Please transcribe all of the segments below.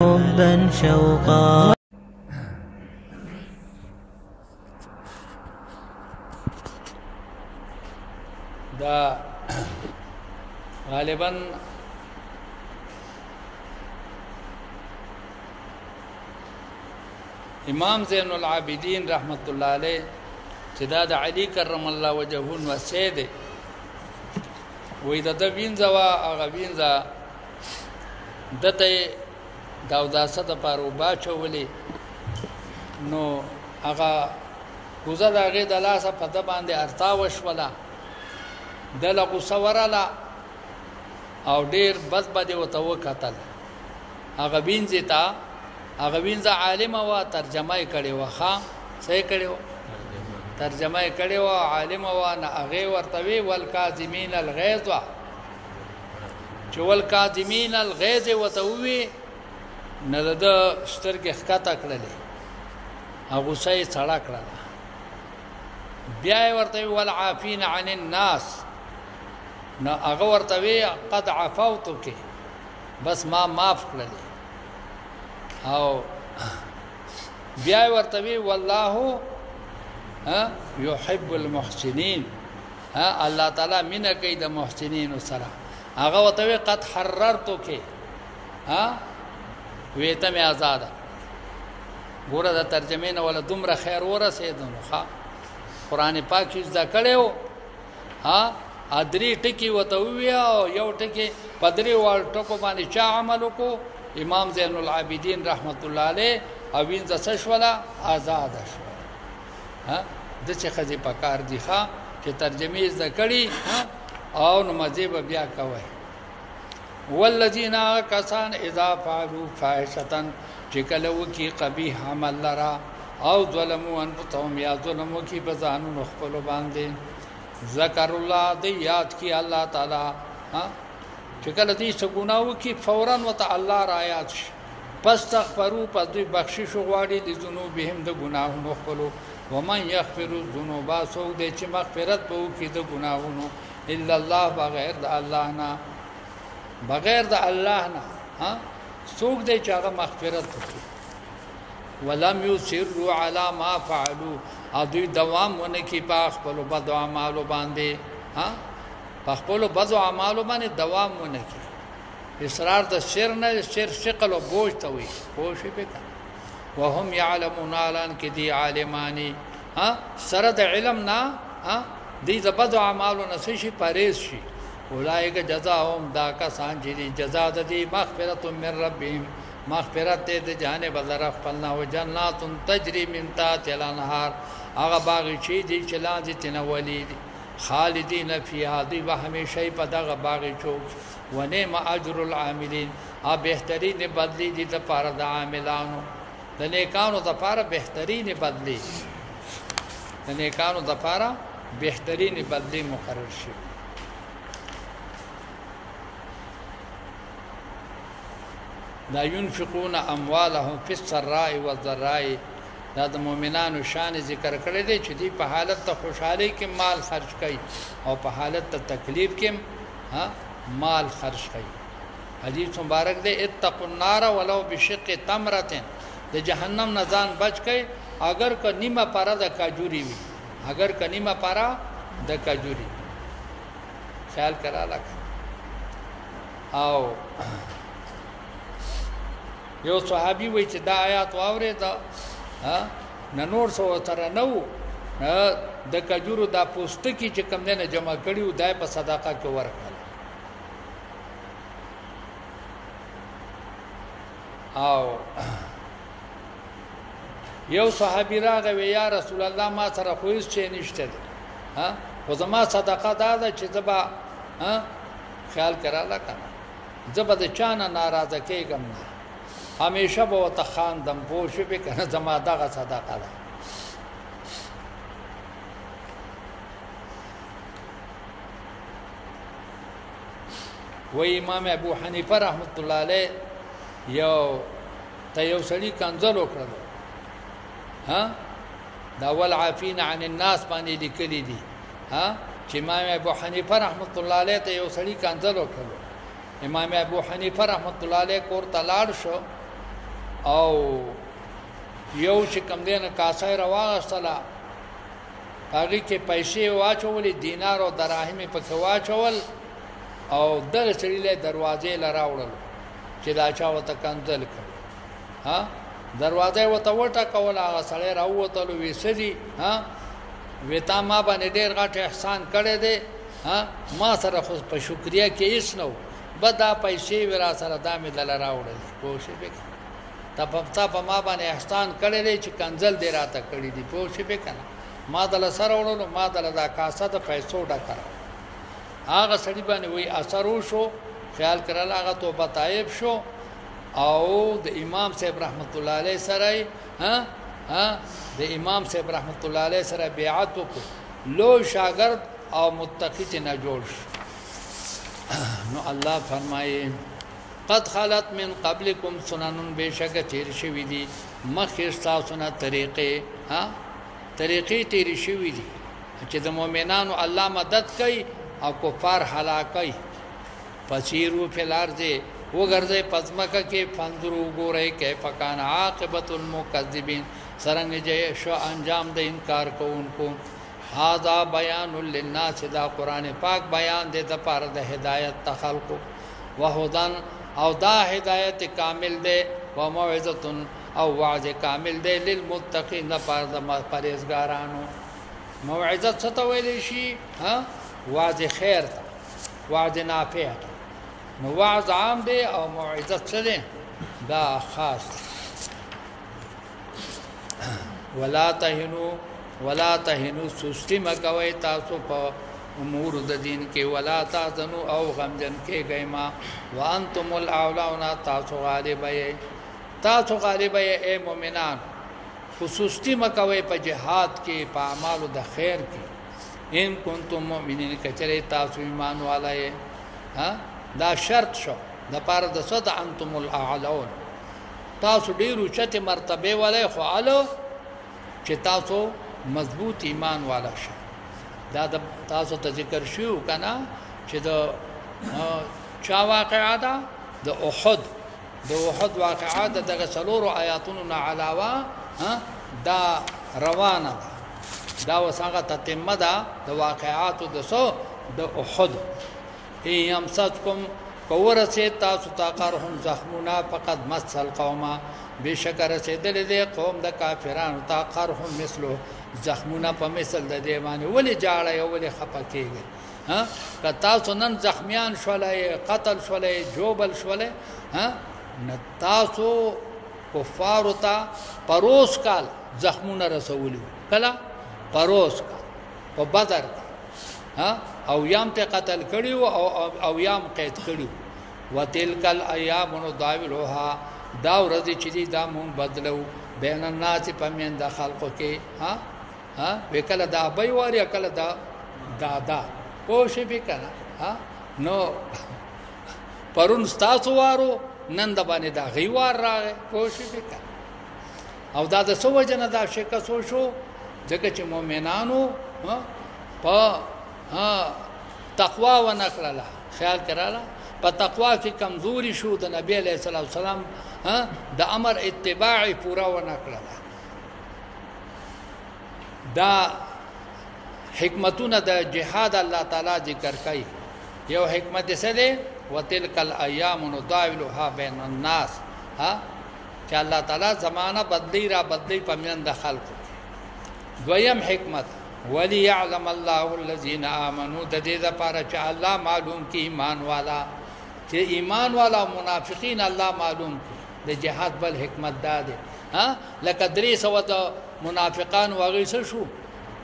حبا شوقا. دا غالباً امام زین العابدین رحمت اللہ علیہ چې دا د علی کرم الله وجهه نوسې دی وې د وینځه وا هغه وینځه دته د اوداسه د پاره باچولې نو هغه کوزه د هغې د لاسه په ده باندې ارتا وشوله دله غوسه وراله او ډېر بد بد یې ورته وکتل هغه وینځې ته هغه وینځه عالمه وه ترجمه یې کړې وه ښه څه یې کړې وه ترجمه یې کړې وه عالمه وه نه هغې ورته وی والکاظمین الغیظ وه چې والکاظمین الغیظ یې ورته ووی نه د ده سترګې ښکته کړلې او غوسه یې سړه کړله بیا یې ورته وی والعافین عن الناس نو هغه ورته وی قد عفوتک بس ما معاف کړلې او بیا یې ورته وی والله يحب المحسنين الله تعالی مینه کوي د محسنینو سره هغه ورته وی قد حررتک وی ته مې آزاده ګوره د ترجمې نه ولا دومره خیر ورسېدو نو ښه قرآن پاک چې زده کړی و درې ټکي ورته وویه او یو ټکي په درې واړو ټکو باندې چا عمل وکړو امام زین العابدین رحمت الله علیه او وینځه څه شوله آزاده شوله داسې ښځې په کار دي ښه چې ترجمې زده کړي او نو مزې به بیا کوئ والذین کسان اذا فعلوا فاحشة چې کله وکړي قبیح عمل لره او ظلموا انفسهم یا ظلم وکړي په ځانونو خپلو باندې ذکر الله دی یاد کړي الله تعالی چې کله دې څه ګناه وکړي فورا ورته الله را یاد شي پس تغفروا پس دوی بخشش غواړي د ذنوبهم د ګناهونو خپلو ومن یغفر الذنوب څوک دی چې مغفرت به وکړي د ګناهونو الا الله بغیر د الله نه بغیر د الله نه څوک دی چې هغه مغفرت وکړي ولم یصروا علی ما فعلوا او دوی دوام ونه کړي په خپلو بدو اعمالو باندې په خپلو بدو اعمالو باندې دوام ونه کړي اصرار د شر نه شر ثقل او بوج ته وي پوه شوې پې که وهم یعلمون اعلان کې دي عالمانې سره د علم نه دوی د بدو اعمالو نه څه شي پرهیز شي اولئک جزاهم دا کسان چې دي جزا د دې مغفرت من ربهم مغفرت دې د جانب الله خپلنا او جنات تجري من تحتها الانهار هغه باغچې دي چې لاندې تنه ولي دي خالدین فیها دی و همیشه په دغه باغچو ونعم اجر العاملین بهترین بدلی دي د پاره د عاملانو د نیکانو د پاره بهترین بدلی د نیکانو د پاره بهترین بدلی مقرر شي لا ينفقون اموالهم في السراء والضراء دا د مؤمنانو شان ذکر کړی دی چې دی په حالت ته خوشحالي کې مال خرج کوي او په حالت ته تکلیف کې مال خرج کوي حدیث مبارک دی اتقوا النار ولو بشق تمره د جهنم نه ځان بچ کړي اگر که نیمه پاره د کاجوري وي اگر که نیمه پاره د کاجوري خیال کرا لکه او یو صحابي وایي چې دا آیات واورېده نه نور څه ورسره نه وو د کجورو دا پوستکي چې کوم دی نه جمع کړي وو دا یې په صدقه کې ورکړل او یو صحابي راغی وی یا رسول الله ما سره خو هېڅ شی نشته دی خو زما صدقه دا ده چې زه به خیال کراله که نه زه به د چا نه ناراضه کېږم نه همیشه به ورته خاندم پوه شوې که نه زما دغه صدقه ده وی امام ابو حنیفه رحمت الله علیه یو سړي کنځل وکړلو دا والعافین عن الناس باندې لیکلي دي چې امام ابو حنیفه رحمت الله علیه ته یو سړي کنځل وکړلو امام ابو حنیفه رحمت الله علیه کور ته لاړ شو او یو چې کم دینه کاسه راواغستله هغې کې پیسې واچولې دینار او دراهم یې پکې واچول او دغه سړي له دروازې له راوړلو چې دا چا ورته کنځل کړي دروازه یې ورته وټکوله هغه سړی راووتلو وی څه دي وی تا ما باندې ډېر غټ احسان کړی دی ما سره خو په شکریه کې هېڅ نه و بس دا پیسې وې را سره دا مې دله راوړلې پوه شوې که تا په ما باندې احسان کړی دی چې کنځل دې راته کړي دي پوه شوې که نه ما دله سره وړلو ما دله دا کاسه د پیسو ډکه هغه سړي باندې وایي اثر وشو خیال کړل هغه توبه طایب شو او د امام صاحب رحمت الله علیه سره د امام صاحب رحمت الله علیه سره بیعت وکړو لوی شاګرد او متقی ته نه جوړ شو نو الله فرمایي قد خلت من قبلكم سنن بشک تیر شوی دي مخکې تاسو نه طریقې تیر شوی دي چې د مؤمنانو الله مدد کوي او کفار هلاکوي پسیرو فی الارض وګرځي پزماکه کې فندرو ګورئ کیف کان عاقبت المکذبین سرنګ جې شو انجام د انکار کوونکو هذا بیان للناس دا قران پاک بیان دې د پاره د هدایت تخلق وهدن او دا هدایت کامل دې و موعظه او وعظ کامل دې للمتقین لپاره د پرهیزګارانو موعظه څه ته ویل شي وعظ خیر ته وعظ نافع نو وعظ عام دی او موعظه څه دی دا خاص ولا تهنوا سستی مکوي تاسو په امور د دین کې ولا تحزنوا او غمجن کې گئما وانتم الاعلون تاسو غالب اے مؤمنان خصوصي مکوي په جهاد کې په اعمالو د خیر کې ان کنتم مؤمنین کچره تاسو ایمان والای دا شرط شو د پاره د صد انتم الاعلون تاسو ډیرو چته مرتبه والے خو الو چې تاسو مضبوط ایمان والا شئ دا د تاسو ته ذکر شو کنه چې د چا واقعا ده د احد واقعا دغه څلورو آیاتونو نه علاوه دا روانه ده دا وسغه تتمه ده د واقعاتو د احد ايام صدکم کورسه تاسو تا قرهم زخمنا فقد مسل قوما بشکر رسیدل دي قوم د کافرانو تا قرهم مثلو زخمنا په مثل د دیوانه ولې جاړه ولې خپکیږي که تاسو نن زخمیان شولای قتل شولای جوبل شولای تاسو کفارو ته پروس کال زخمونه رسولو کلا پروس کال په بدر او یام ته قتل کړیو او یام قید کړیو وتلکل ایام نداولها دا ورځ چې دا مون بدلو بین الناس پمن د خلقو کې وکړه دا به واری کله دا دادا پوښې وکړه نو پرون تاسو وارو نن د باندې دا غیوار راغی پوښې وکړه او دا د سو وجنه دا شکاسو شو ځکه چې مؤمنانو په تقوا و نکړه خیال کړه په تقوا کې کمزوري شو د نبی علیہ الصلوۃ والسلام د امر اتباع پورا و نکړه دا حکمتونه د جهاد الله تعالی ذکر کوي یو حکمت څه ده وتلک الايام نداولها بین الناس چې الله تعالی زمانہ بدلی په میان د خلق دویم حکمت وليعلم الله الذين امنوا د دې لپاره چې الله معلوم کی ایمان والا چې ایمان والا منافقین الله معلوم کی د جهاد بل حکمت ده لکه درې سو د منافقان واغې شو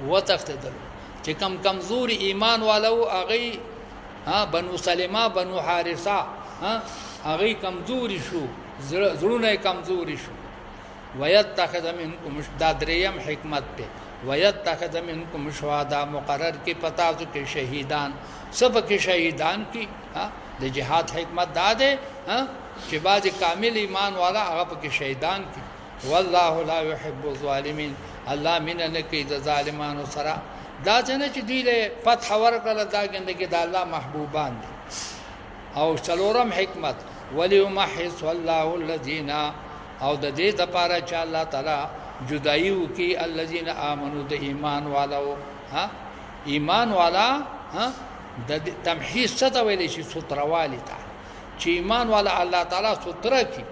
وتفتدل چې کمزور ایمان والو اغه بنو سلمہ بنو حارثه اغه کمزوري شو زړونه کمزوري شو ويتخذ منكم دریم حکمت ته ويتخذ منكم شهداء مقرر کی پتا تو کې شهیدان سب کې شهیدان کی د جهاد حکمت ده چې باز کامل ایمان والا هغه کې شهیدان کی والله لا يحب الظالمين الله من نکي د ظالمانو سره دا څنګه چې دی له فتح ورکړه دا ګندګي د الله محبوبان دي او څلورم حکمت وليمحص الله الذين او د دې لپاره چې الله تعالی جدایي وکي الذين امنوا د ایمان والو ها ایمان والا ها د تمحیص څه ته ویل شي ستروالی ته چې ایمان والا الله تعالی ستر کی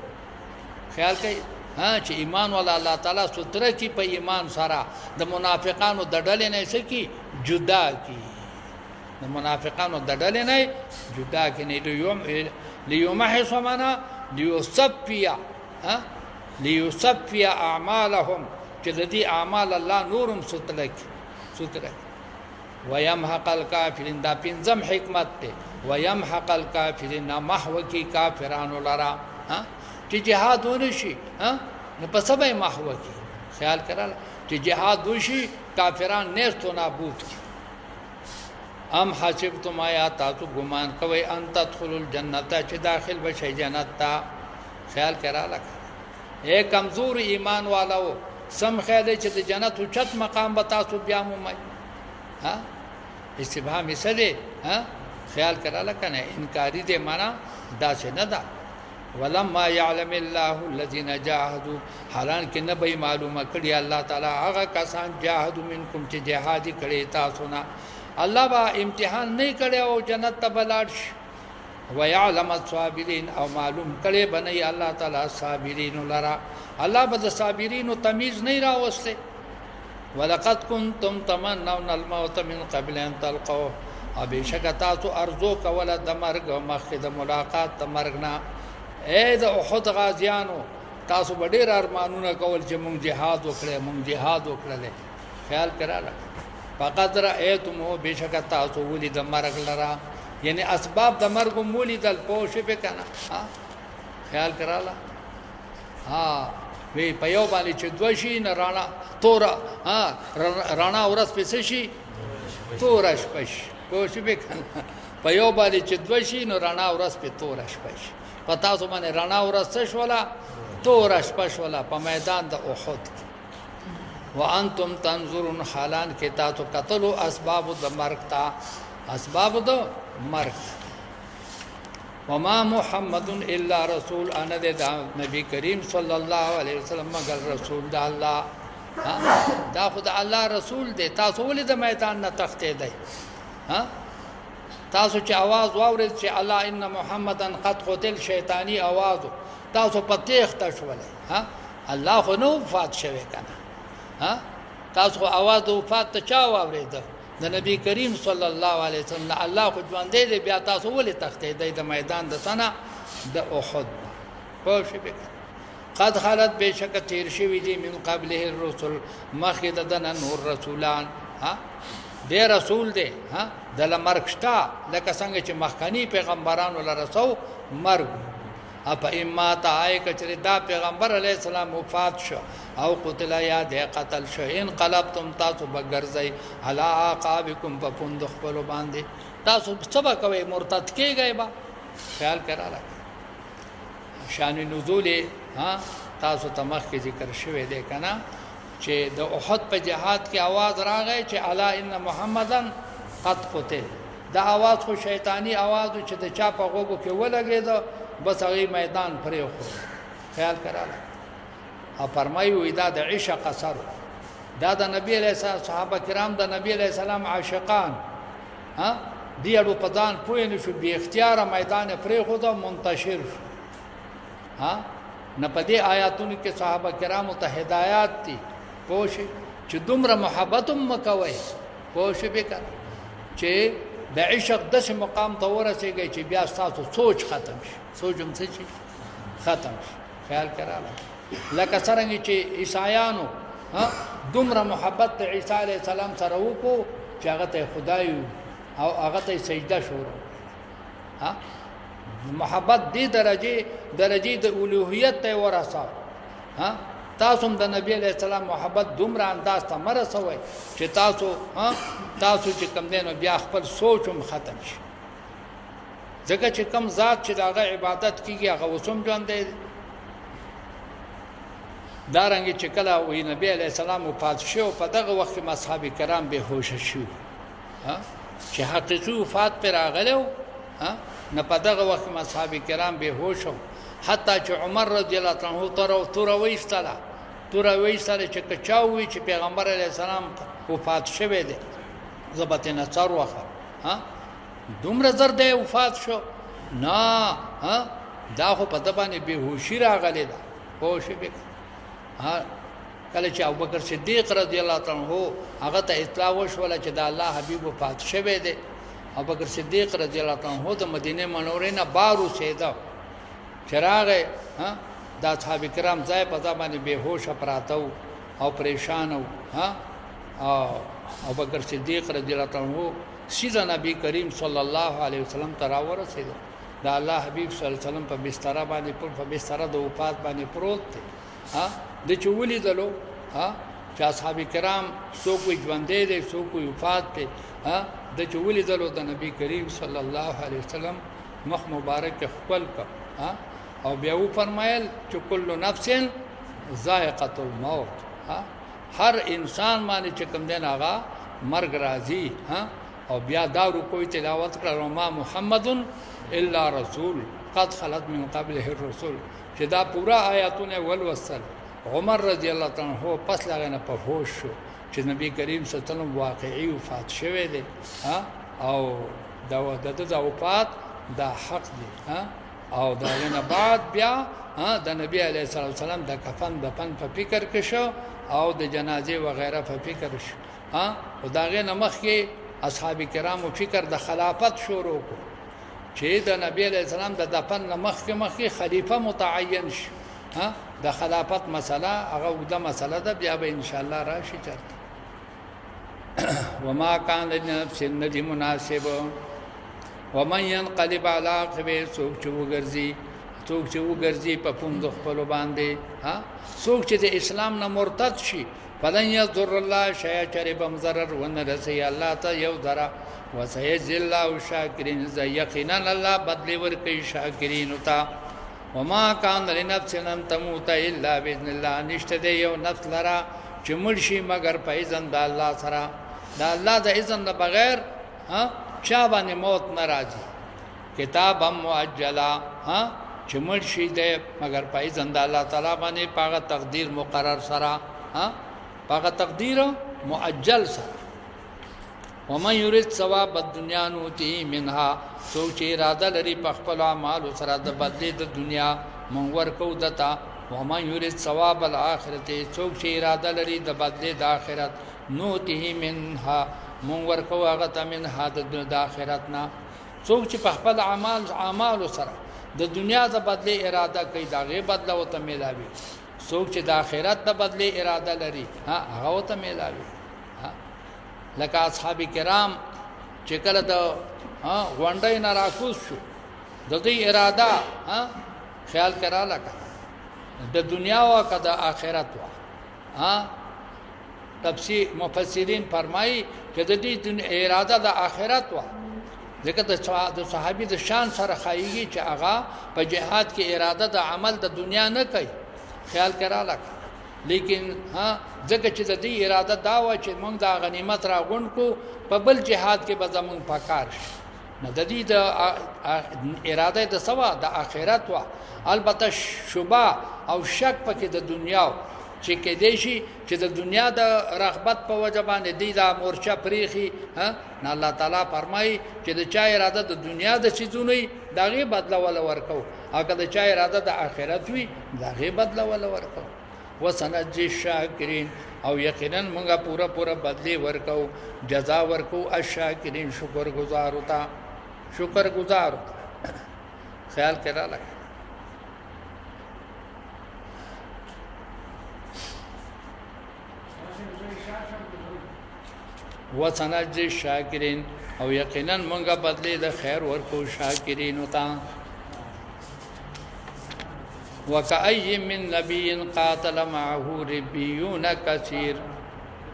خیال کوي ها چې ایمان والا الله تعالی ستر کی په ایمان سره د منافقانو د ډلې نه سکی جدا کی د منافقانو د ډلې نه جدا کی نه ليمحص منا ليصفي ها ليصفي اعمالهم چې د دې اعمال الله نورم ستلک ويمحق الكافرين دا پنځم حکمت ته ويمحق الكافرين محو کی کافرانو لرا ها چې جهاد ونشي ها نو په سبا محو کی خیال کړه چې جهاد وشي کافران نهستو نابود کی ام حسبتم آیا تاسو ګمان کوي ان تدخلوا الجنه چې داخل بشي جنت ته خیال کړه لکه اے کمزور ایمان والو سم خیال چې د جنت او چت مقام به تاسو بیا مومئ ها استفهام یې څه دی ها خیال کړه لکه نه انکاری دی معنا دا څه نه ده ولما يعلم الله الذين جاهدوا حالان کې نه به معلومه کړی الله تعالی هغه کسان جاهدوا منکم چې جهاد کړي تاسو نه الله با امتحان نه کړي او جنت ته بلاړ شي ويعلم الصابرين او معلوم کړي بني الله تعالی صابرین لرا الله به صابرین تمیز نه راوسته ولقد كنتم تمنون الموت من قبل ان تلقوه ابيشک تاسو ارزو کوله د مرګ مخکې د ملاقات د مرګ نه اے د احد غازیانو تاسو ډېر ارمانونه کول چې مونږ جهاد وکړل خیال کړه فقط رأيتم بشک تاسو ولې د مرګ لرا یعنی اسباب د مرګ مولی دل پوښ په کنه ها خیال کړه ها وی په یو باندې چې دوشي نه رانا تور ها رانا ورځ پسې شي تورش پښ پوښ په کنه په یو باندې چې دوشي نه رانا ورځ په تورش پښ پتا سو باندې رانا ورځ شولا تورش پښ ولا په میدان د احد وانتم تنظرون حالان کې تاسو قتلوا اسباب د مرګ تا اسباب د مرګ وما محمد الا رسول ان د نبی کریم صلی الله علیه وسلم مگر رسول د الله دا خود الله رسول دی تاسو ولې د میدان نه تختې دی ها تاسو چې आवाज واورید چې الله ان محمدن قد قتل شیطانی आवाज تاسو په تخته شولې ها الله خو نو وفات شوی کنه ها تاسو आवाज وفات ته چا واورید د نبی کریم صلی الله علیه وسلم الله خو ژوند دی بیا تاسو ولې تختې دی د میدان د سنا د احد په شی قد خلت بشک تیر شوی دی من قبله الرسل مخید دن نور رسولان ها دی رسول دی ها د مرګ شتا لکه څنګه چې مخکنی پیغمبرانو لرسو مرګ اپا اما تا آئے کچری دا پیغمبر علیہ السلام وفات شو او قتل یا دے قتل شو انقلبتم تاسو بگرزئی علا آقابکم پا پندخ پلو باندے تاسو سبا کوئی مرتد کی گئے با خیال کرا لگا شان نزول تاسو تمخ کی ذکر شوے دے کنا چې د احد په جهاد کې आवाज راغی چې الا ان محمدن قد قتل دا आवाज خو شیطانی आवाज چې د چا په غوګو کې ولګید بس هغه میدان پرې خو خیال کړه او فرمایو دا د عشق اثر دا د نبی علیہ السلام صحابه کرام د نبی علیہ السلام عاشقان ها دیړو په ځان پوه نه شو به اختیار میدان پرې خو دا منتشر ها نه په دې آیاتونو کې صحابه کرامو ته هدایات دي پوه چې دومره محبت مکوي پوه شي به کړه چې د عشق د مقام ته ورسېږي چې بیا تاسو سوچ ختم شي سوچم څه شي ختم شي خیال کړه لکه څنګه چې عیسایانو دومره محبت عیسی علیه السلام سره وکړو چې هغه ته خدای او هغه ته سجده شروع ها محبت دې درجه د اولوهیت ته ورساو ها تاسو د نبی علیہ السلام محبت دومره انداز ته مرسوي چې تاسو چې کم دینو بیا خپل سوچم ختم شي ځکه چې کم ذات چې داغه عبادت کیږي هغه وسوم ژوند دی دارنګ چې کله وی نبی علیہ السلام وفات شو په دغه وخت کې اصحاب کرام به هوش شو چې حقیقي وفات پر راغلو نه په دغه وخت کې اصحاب کرام به هوش حتی چې عمر رضی الله عنه تور وایستله چې کچاوي چې پیغمبر علیه السلام وفات شوی دی زبط نصر واخه ها دومره زر دی وفات شو نه ها دا خو په دبانې بهوشي راغلی ده هوښ به ها کله چې ابوبکر صدیق رضی الله عنه هغه ته اطلاع وشوله چې د الله حبیب وفات شوی دی ابوبکر صدیق رضی الله عنه د مدینه منورې نه بار اوسېده چراغ ها دا اصحاب کرام ځای په ځبانې بهوش پراته او پریشان او ها ابوبکر صدیق رضی الله عنه سیده نبی کریم صلی الله علیه وسلم ته راورسېد دا الله حبیب صلی الله علیه وسلم په بستر باندې په بستر د وفات باندې پروت دی ها د چولې دلو ها چې اصحاب کرام څوک ژوندې دي څوک وفات دي ها د چولې دلو د نبی کریم صلی الله علیه وسلم مخ مبارک خپل کا ها او بیا و فرمایل چې کل نفس ذائقه الموت ها هر انسان باندې چې کوم دین هغه مرګ راځي ها او بیا دا رکوع تلاوت کړو ما محمد الا رسول قد خلت من قبله الرسول چې دا پورا آیاتونه ولوصل عمر رضی الله عنه پس لاغنه په هوش شو چې نبی کریم صلی الله علیه وسلم واقعي وفات شوه دی ها او دا وفات دا حق دی ها او دا نه بعد بیا د نبی علیه الصلاه والسلام د کفن د پن په فکر کې شو او د جنازې و غیره په فکر شو ها او دا غنه مخ کې اصحاب کرامو فکر د خلافت شروع کو چې د نبی علیه السلام د دفن مخ کې خلیفہ متعین شو ها د خلافت مسله هغه د مسله ده بیا به ان شاء الله راشي چرته وما كان لنفس الندي مناسب ومن ينقلب على عقبه سوق چې وګرځي په پوند خپل باندې ها سوق چې د اسلام نه مرتد شي فلن يضر الله شيئا چرب مضرر ونرسي الله ته یو ذرا وسيجزي الله الشاكرين يقينا الله بدل ورکي شاکرین تا وما كان لنفس ان تموت الا باذن الله نشته دی یو نفس لرا چې مړ شي مگر په اذن د الله سره د الله د اذن نه بغیر ها چا باندې موت ناراضي کتاب مؤجلا ها چې مړ شي دی مگر په اذن د الله تعالی باندې پاغه تقدیر مقرر سره ها پاغه تقدیر مؤجل سره ومن يريد ثواب الدنيا نوتي منها سوچ اراده لري په خپل اعمال سره د بدلې د دنیا مونږ ورکو دتا ومن يريد ثواب الاخرته سوچ اراده لري د بدلې د آخرت نوتي منها مونږ ورکو هغه ته منها د آخرت نه سوچ په خپل اعمال سره د دنیا د بدلې اراده کوي دا غي بدل او ته ملاوي سوچ د آخرت د بدلې اراده لري هغه او ته ملاوي لکه اصحاب کرام چې کله د غونډې نه راکوز شو د دې اراده خیال کرا لکه د دنیا او د آخرت وا تفسیر مفسرین فرمایي چې د دې اراده د آخرت وا ځکه د صحابي د شان سره خایي چې هغه په جهاد کې اراده د عمل د دنیا نه کوي خیال کرا لکه لیکن ځکه چې د دې اراده دا و چې موږ د غنیمت راغون کو په بل جهاد کې به زمون پکار شي نه د دې د اراده د سوا د آخرت وا البته شوبه او شک پکې د دنیا چې کې دی شي چې د دنیا د رغبت په وجه باندې دی دا مورچه پریخي نه الله تعالی فرمایي چې د چا اراده د دنیا د چیزونو دغه بدله ول ورکو او که د چا اراده د آخرت وي دغه بدله ول ورکو وسنجي الشاکرین او یقینا موږ پورا بدلی ورکو جزا ورکو الشاکرین شکر گزار ہوتا خیال کرا لگا وسنجي الشاکرین او یقینا موږ بدلی د خیر ورکو شاکرین ہوتا وکأي من نبي قاتل معه ربيون كثير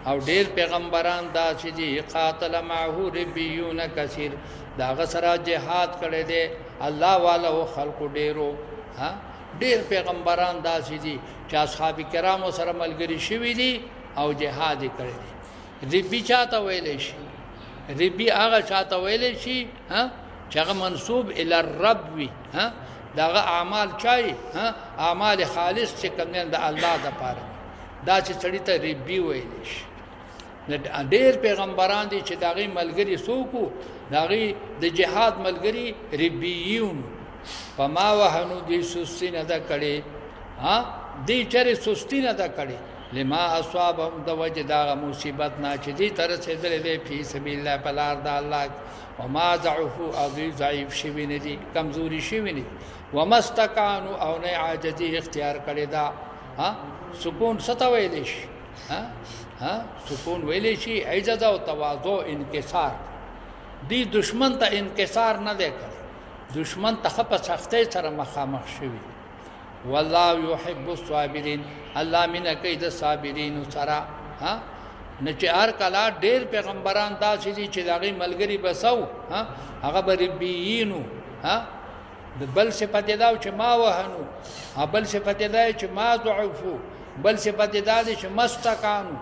او ډیر پیغمبران دا چې دي قاتل معه ربيون كثير دا غسرا جهاد کړي دي الله والو خلق ډیرو ډیر پیغمبران دا چې دي چې اصحاب کرامو سره ملګری شوي دي او جهاد کړي دي ربي چاته ویل شي ربي هغه چاته ویل شي چې هغه منسوب ال الرب وي داغه اعمال چای اعمال خالص چې کوم د الله د پاره دا چې سړی ته ربي ویل شي ډېر پیغمبران دي چې داغه ملګری سوکو داغه د جهاد ملګری ربيون پما وهنو دي سستی نه دا کړي دی چره سستی نه دا کړي لما اصابهم د وجه دا مصیبت نه چې دي تر رسیدلې دي په سبیل الله په لار د الله وما ضعفوا او ضعیف شوی نه دي کمزوري شوی نه ومستکانوا او نه عاجزي اختیار کړي دا سکون ستوي شي سکون ویلې شي عزت او تواضع انکسار دی دشمن ته انکسار نه دی کړی دشمن ته په سختۍ سره مخامخ شوی والله يحب الصابرين الله من کید صابرین سره نه چې هر کله ډېر پیغمبران داسې دي چې داغي ملګری بسو هغه بربیینو د بل صفت دا چې ما وهنو بل صفت دا چې ما ضعفو بل صفت دا چې مستکانو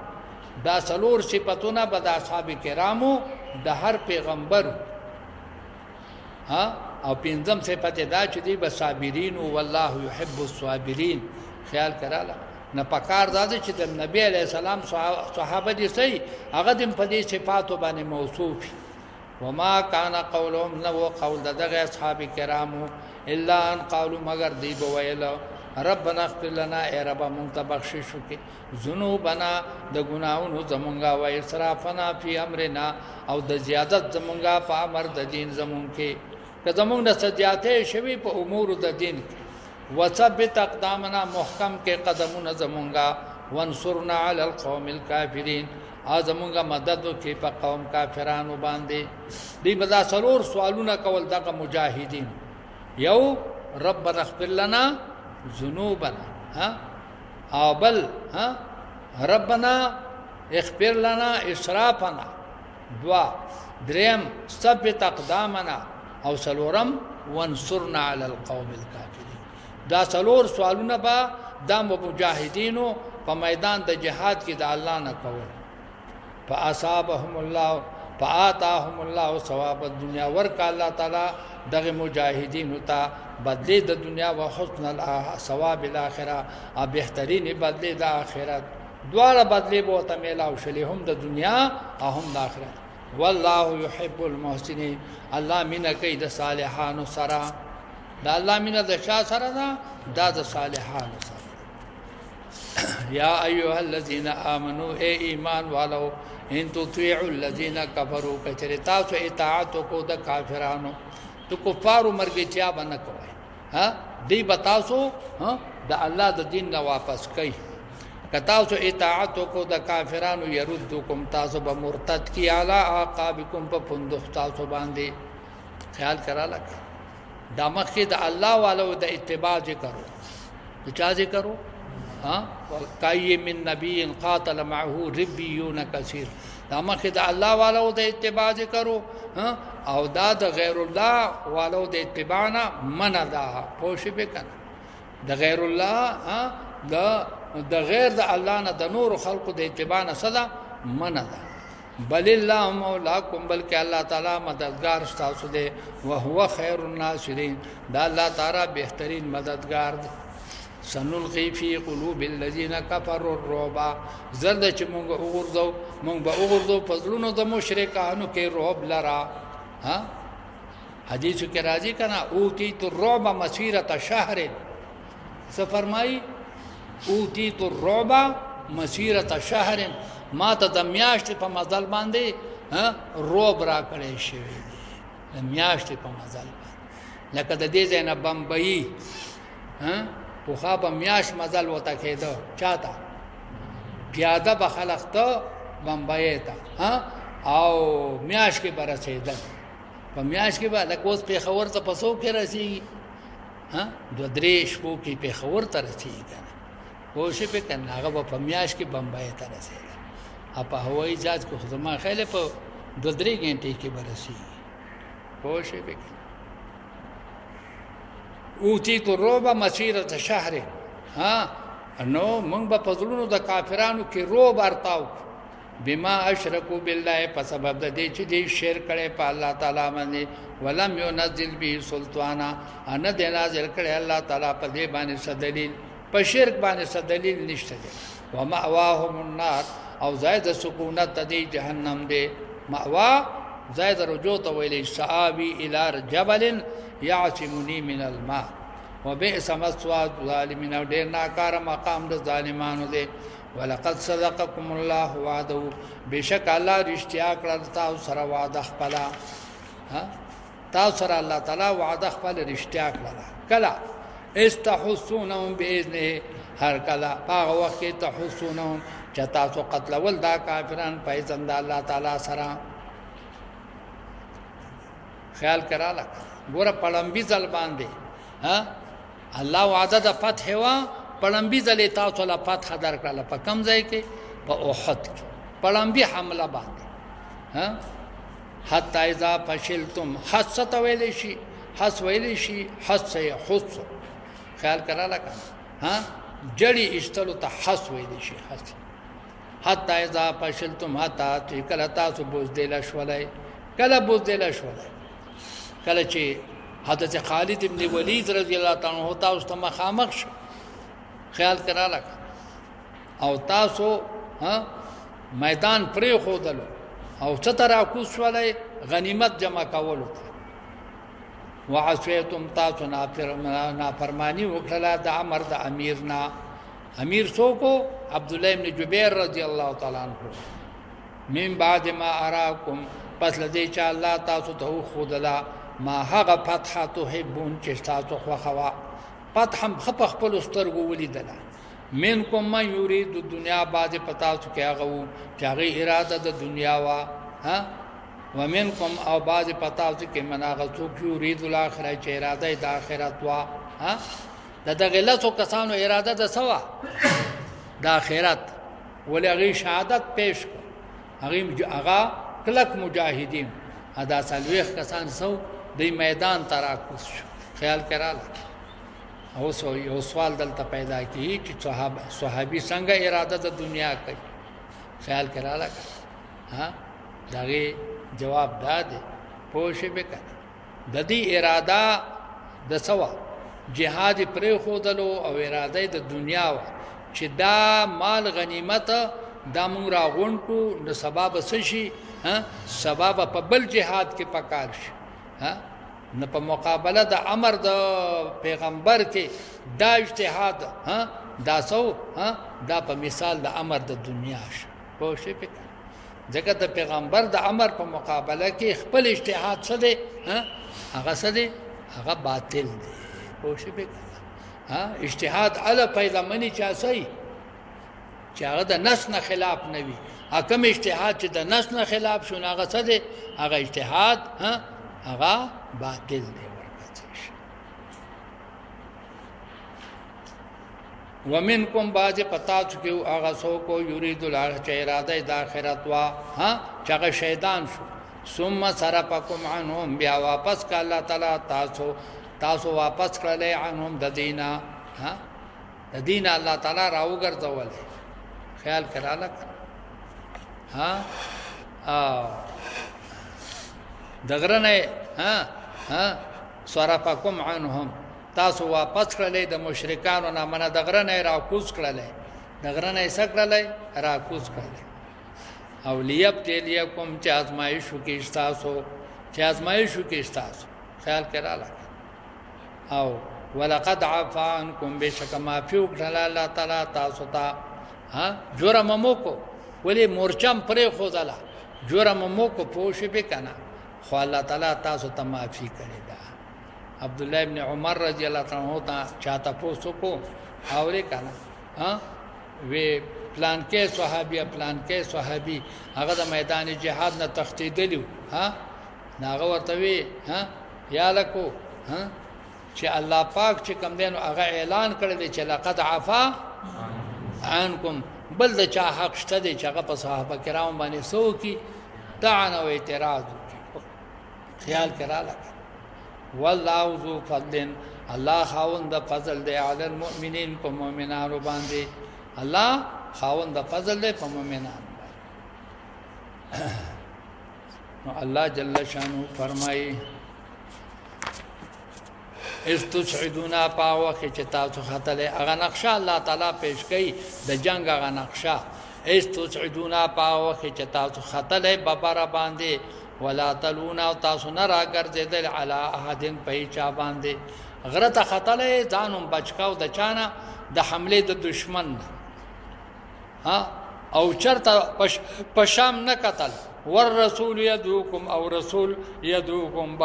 دا سلور صفاتونه به د اصحاب کرامو د هر پیغمبر او پنځم صفت دا چې دی بصابرین والله يحب الصابرین خیال کراله نه پکار داده چې د نبی علی السلام صحابه دي سي هغه د په دې صفاتو باندې موصوف وما كان قولهم نو قول دغه اصحاب کرامو الا ان قالوا مگر دی بویل ربنا اغفر لنا اے رب مونږ ته بخشش وکي ذنوبنا د ګناونو زمونږه و اسرافنا فی امرنا او د زیادت زمونږه په امر د دین زمونږ کې که زمونږ د سجاته شوی په امور د دین وثبت اقدامنا محکم کې قدمونه زمونږه وانصرنا علی القوم الکافرین زمونږه مدد وکي په قوم کافرانو باندې دی بدا سرور سوالونه کول دغه مجاهدین یو ربنا اغفر لنا ذنوبنا او بل ربنا اغفر لنا اسرافنا دعا دریم ثبت اقدامنا او سلورم وانصرنا على القوم الكافرين دا سلور سوالونه با د مجاهدینو په میدان د جهاد کې د الله نه کول فاصابهم الله فآتاهم الله ثواب الدنيا ورک الله تعالی دغه مجاهدینو ته بدلی د دنیا او حسن ثواب الاخره او بهترین بدلی د آخرت دواړه بدلی به ته میلاو شلې هم د دنیا او هم د آخرت والله يحب المحسنين الله مینا کوي د صالحانو سره دا الله مینا د شاه سره دا د صالحانو سره یا ایها الذين امنوا اي ایمان والو ان تطيعوا الذين كفروا کچره تاسو اطاعت کو د کافرانو تو کفارو مرګچیا باندې کوي دی بتاسو د الله د دین نه واپس کوي کتاسو اطاعت کو د کافرانو يردكم تاسو به مرتد کی اعلی عقابکم په پندخ تاسو باندې خیال کراله دا مخکې د الله والو د اتباع کرو چا ذکرو کای من نبی قاتل معه ربیون کثیر دا مخکې د الله والو د اتباع کرو او دا د غیر الله والو د اتباع نه منع ده پوښی به کنه د غیر الله د غیر د الله نه د نور خلقو د اتباع نه صدا منع ده بل الله مولاکم بلکې الله تعالی مددگار تاسو دی او هو خیر الناصرین دا الله تعالی بهترین مددگار دی سنلقي في قلوب الذين كفروا الرعب زرد چې مونږ به وګورځو فضلونو د مشرکانو کې رعب لرا حدیث کې راځي کنه اوتیت الرعب مسيره شهر څه فرمایي اوتیت الرعب مسيره شهر ما ته د میاشتې په مزل باندې رعب را کړی شوی د میاشتې په مزل باندې لکه د دې ځای نه بمبئی په خابه میاش مزل وته کېده چاته پیاده به خلق ته بمبئی ته او میاش کې برسېدل په میاش کې به لکه اوس پیښور ته پسو کې رسېږي دو درې شپو کې پیښور ته رسېږي کوشش وکړه هغه په میاش کې بمبئی ته رسېږي په هوایي جهاز کې خدمت خېله په 2-3 غنټې کې برسېږي کوشش وکړه اوتیت الرعب مسيره شهر نو موږ په پزړونو د کافرانو کې روب ارتاو بما اشرکو بالله په سبب د دې چې دې شرک کړي په الله تعالی باندې ولم ينزل به سلطانا ان دې نازل کړي الله تعالی په دې باندې څه دلیل په شرک باندې څه دلیل نشته دی ومأواهم النار او زائد سکونت دې جهنم دې مأوا زائد رجوع ته ویلې سآوي الى جبل يعصمني من الماء وبئس مثوى الظالمين او ډېر ناکار مقام د ظالمانو دی ولقد صدقكم الله وعده بشک الله رښتیا کړل تاسو سره وعده خپل تاسو سره الله تعالی وعده خپل رښتیا کړل کلا استحسونهم باذنه هر کلا هغه وخت تحسونهم چې تاسو قتل ول دا کافرن پیسند الله تعالی سره خیال کراله ګوره پړمبي ځل باندې الله وعده د فتح وا پړمبي ځلې تاسو له فتح درکړه په کم ځای کې په احد کې پړمبي حمله باندې حتی اذا فشلتم حست ویل شي حس ویل شي حس يحس خیال کراله جړی اشتلو ته حس ویل شي حس حتی اذا فشلتم حتی کله تاسو بوزدل شولای کله بوزدل شولای کله چې حضرت خالد ابن ولید رضی الله تعالی عنہ تاسو ته مخامخ شو خیال کراله او تاسو میدان پرې خودلو او ستر کوس ولای غنیمت جمع کولو وعصیتم تاسو نافرمانی وکړه د امر د امیرنا امیر څوک عبد الله ابن جبیر رضی الله تعالی عنہ من بعد ما اراکم پس لدی چې الله تاسو ته خودلا ما هغه فتح تحبون چې تاسو خو خوا فتح خپل سترګو ولیدله منکم من یرید الدنیا باز پتا څو کې هغه چې هغه اراده د دنیا وا ومنکم او باز پتا څو کې مناغه څوک یرید الاخره چې اراده د اخرت وا دغه لاسو کسانو اراده د سوا د اخرت ولغه شهادت پیش هغه کلک مجاهدین ادا سلوخ کسان سو د میدان تراکوس خیال کړه او یو سوال دلته پیدا کی چې صحابي څنګه اراده د دنیا کوي خیال کړه دغه جواب داده پوښې وکړه د دې اراده د سوا جهاد پرې خودلو او اراده د دنیا و چې دا مال غنیمت دا مونږ راغون کو نو سبب څه شي سبب په بل جهاد کې پکار شي نه په مقابله د امر د پیغمبر کې دا اجتهاد دا سو دا په مثال د امر د دنیا شي په شی په ځکه د پیغمبر د امر په مقابله کې خپل اجتهاد څه دی هغه څه دی هغه باطل دی په شی په اجتهاد علی پیغمبري چا صحیح چې هغه د نس نه خلاف نه وي حکم اجتهاد چې د نس نه خلاف شون هغه څه دی هغه اجتهاد هغه باطل دی ومنکم باج پتا چکیو هغه سو کو یرید الاخره چې اراده د اخرت وا چې شیطان شو ثم صرفکم عنهم بیا واپس ک الله تعالی تاسو واپس کړل عنهم د دینا د دینا الله تعالی راوګرځول خیال کړه دغرنه صرفکم عنهم تاسو واپس کړلې د مشرکانو نه من دغرنه راکوس کړلې دغرنه یې سکړلې راکوس کړلې او لیبتلیکم چې ازمایښو کې تاسو خیال کړه او ولقد عفا عنكم بشک معفو کړل الله تعالی تاسو ته جرم مو کو ولی مورچم پرې خودلا جرم مو کو پوښې به کنه خو الله تعالی تاسو ته معافي کړی دا عبد الله ابن عمر رضی الله عنه ته چاته پوښتنه کو اورې کنه وی پلان کې صحابي هغه د میدان جهاد نه تختیدلیو ناغه ورته وی یا لکو چې الله پاک چې کوم دینو هغه اعلان کړی چې لقد عفا عنكم بل د چا حق شته دی چې هغه په صحابه کرام باندې سو کی طعن او اعتراض خیال کړه والله ذو فضل الله خاوند فضل دی علی المؤمنین په مؤمنانو باندې الله خاوند فضل دی په مؤمنانو اللہ جل شانو فرمائی اس تسعدونا پاوخی چه تاسو خطلے اغا نقشہ اللہ تعالیٰ پیش کئی دا جنگ اغا نقشہ اس تسعدونا پاوخی چه تاسو خطلے ببارا باندے ولا تلونا و تاسو نرا گرزے دل علا احدین پیچا باندے غرط خطلے زانم بچکاو دا چانا دا حملے دا دشمن او چرتا پشام نکتل والرسول یدوکم او رسول یدوکم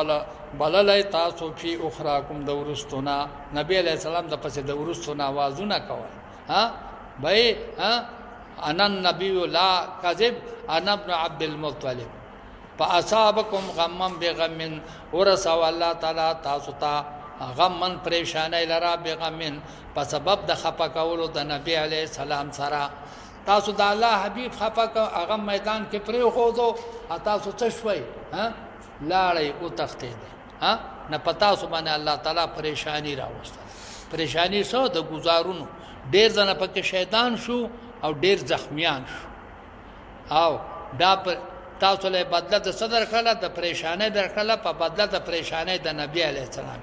بللی تاسو فی اخراکم دورستونا نبی علیہ السلام دا پس دورستونا آوازونا کول بھئی انا النبی لا کذب انا ابن عبد المطلب فاصابکم غمم بغمن ورسو اللہ تعالی تاسو تا غمن پریشانی لرا بغمن پس سبب دا خپا کولو دا نبی علیہ السلام سرا تاسو دا اللہ حبیب خپا کو اغم میدان کے پریو خوزو تاسو چشوئی لارئی او تختی دے نا پتا سو باندې الله تعالی پریشانی راوسته پریشانی سو د گزارونو ډیر ځنه پکې شیطان شو او ډیر زخمیان شو او دا تاسو له بدله د صدر کړه د پریشانی در کړه په بدله د پریشانی د نبی علی السلام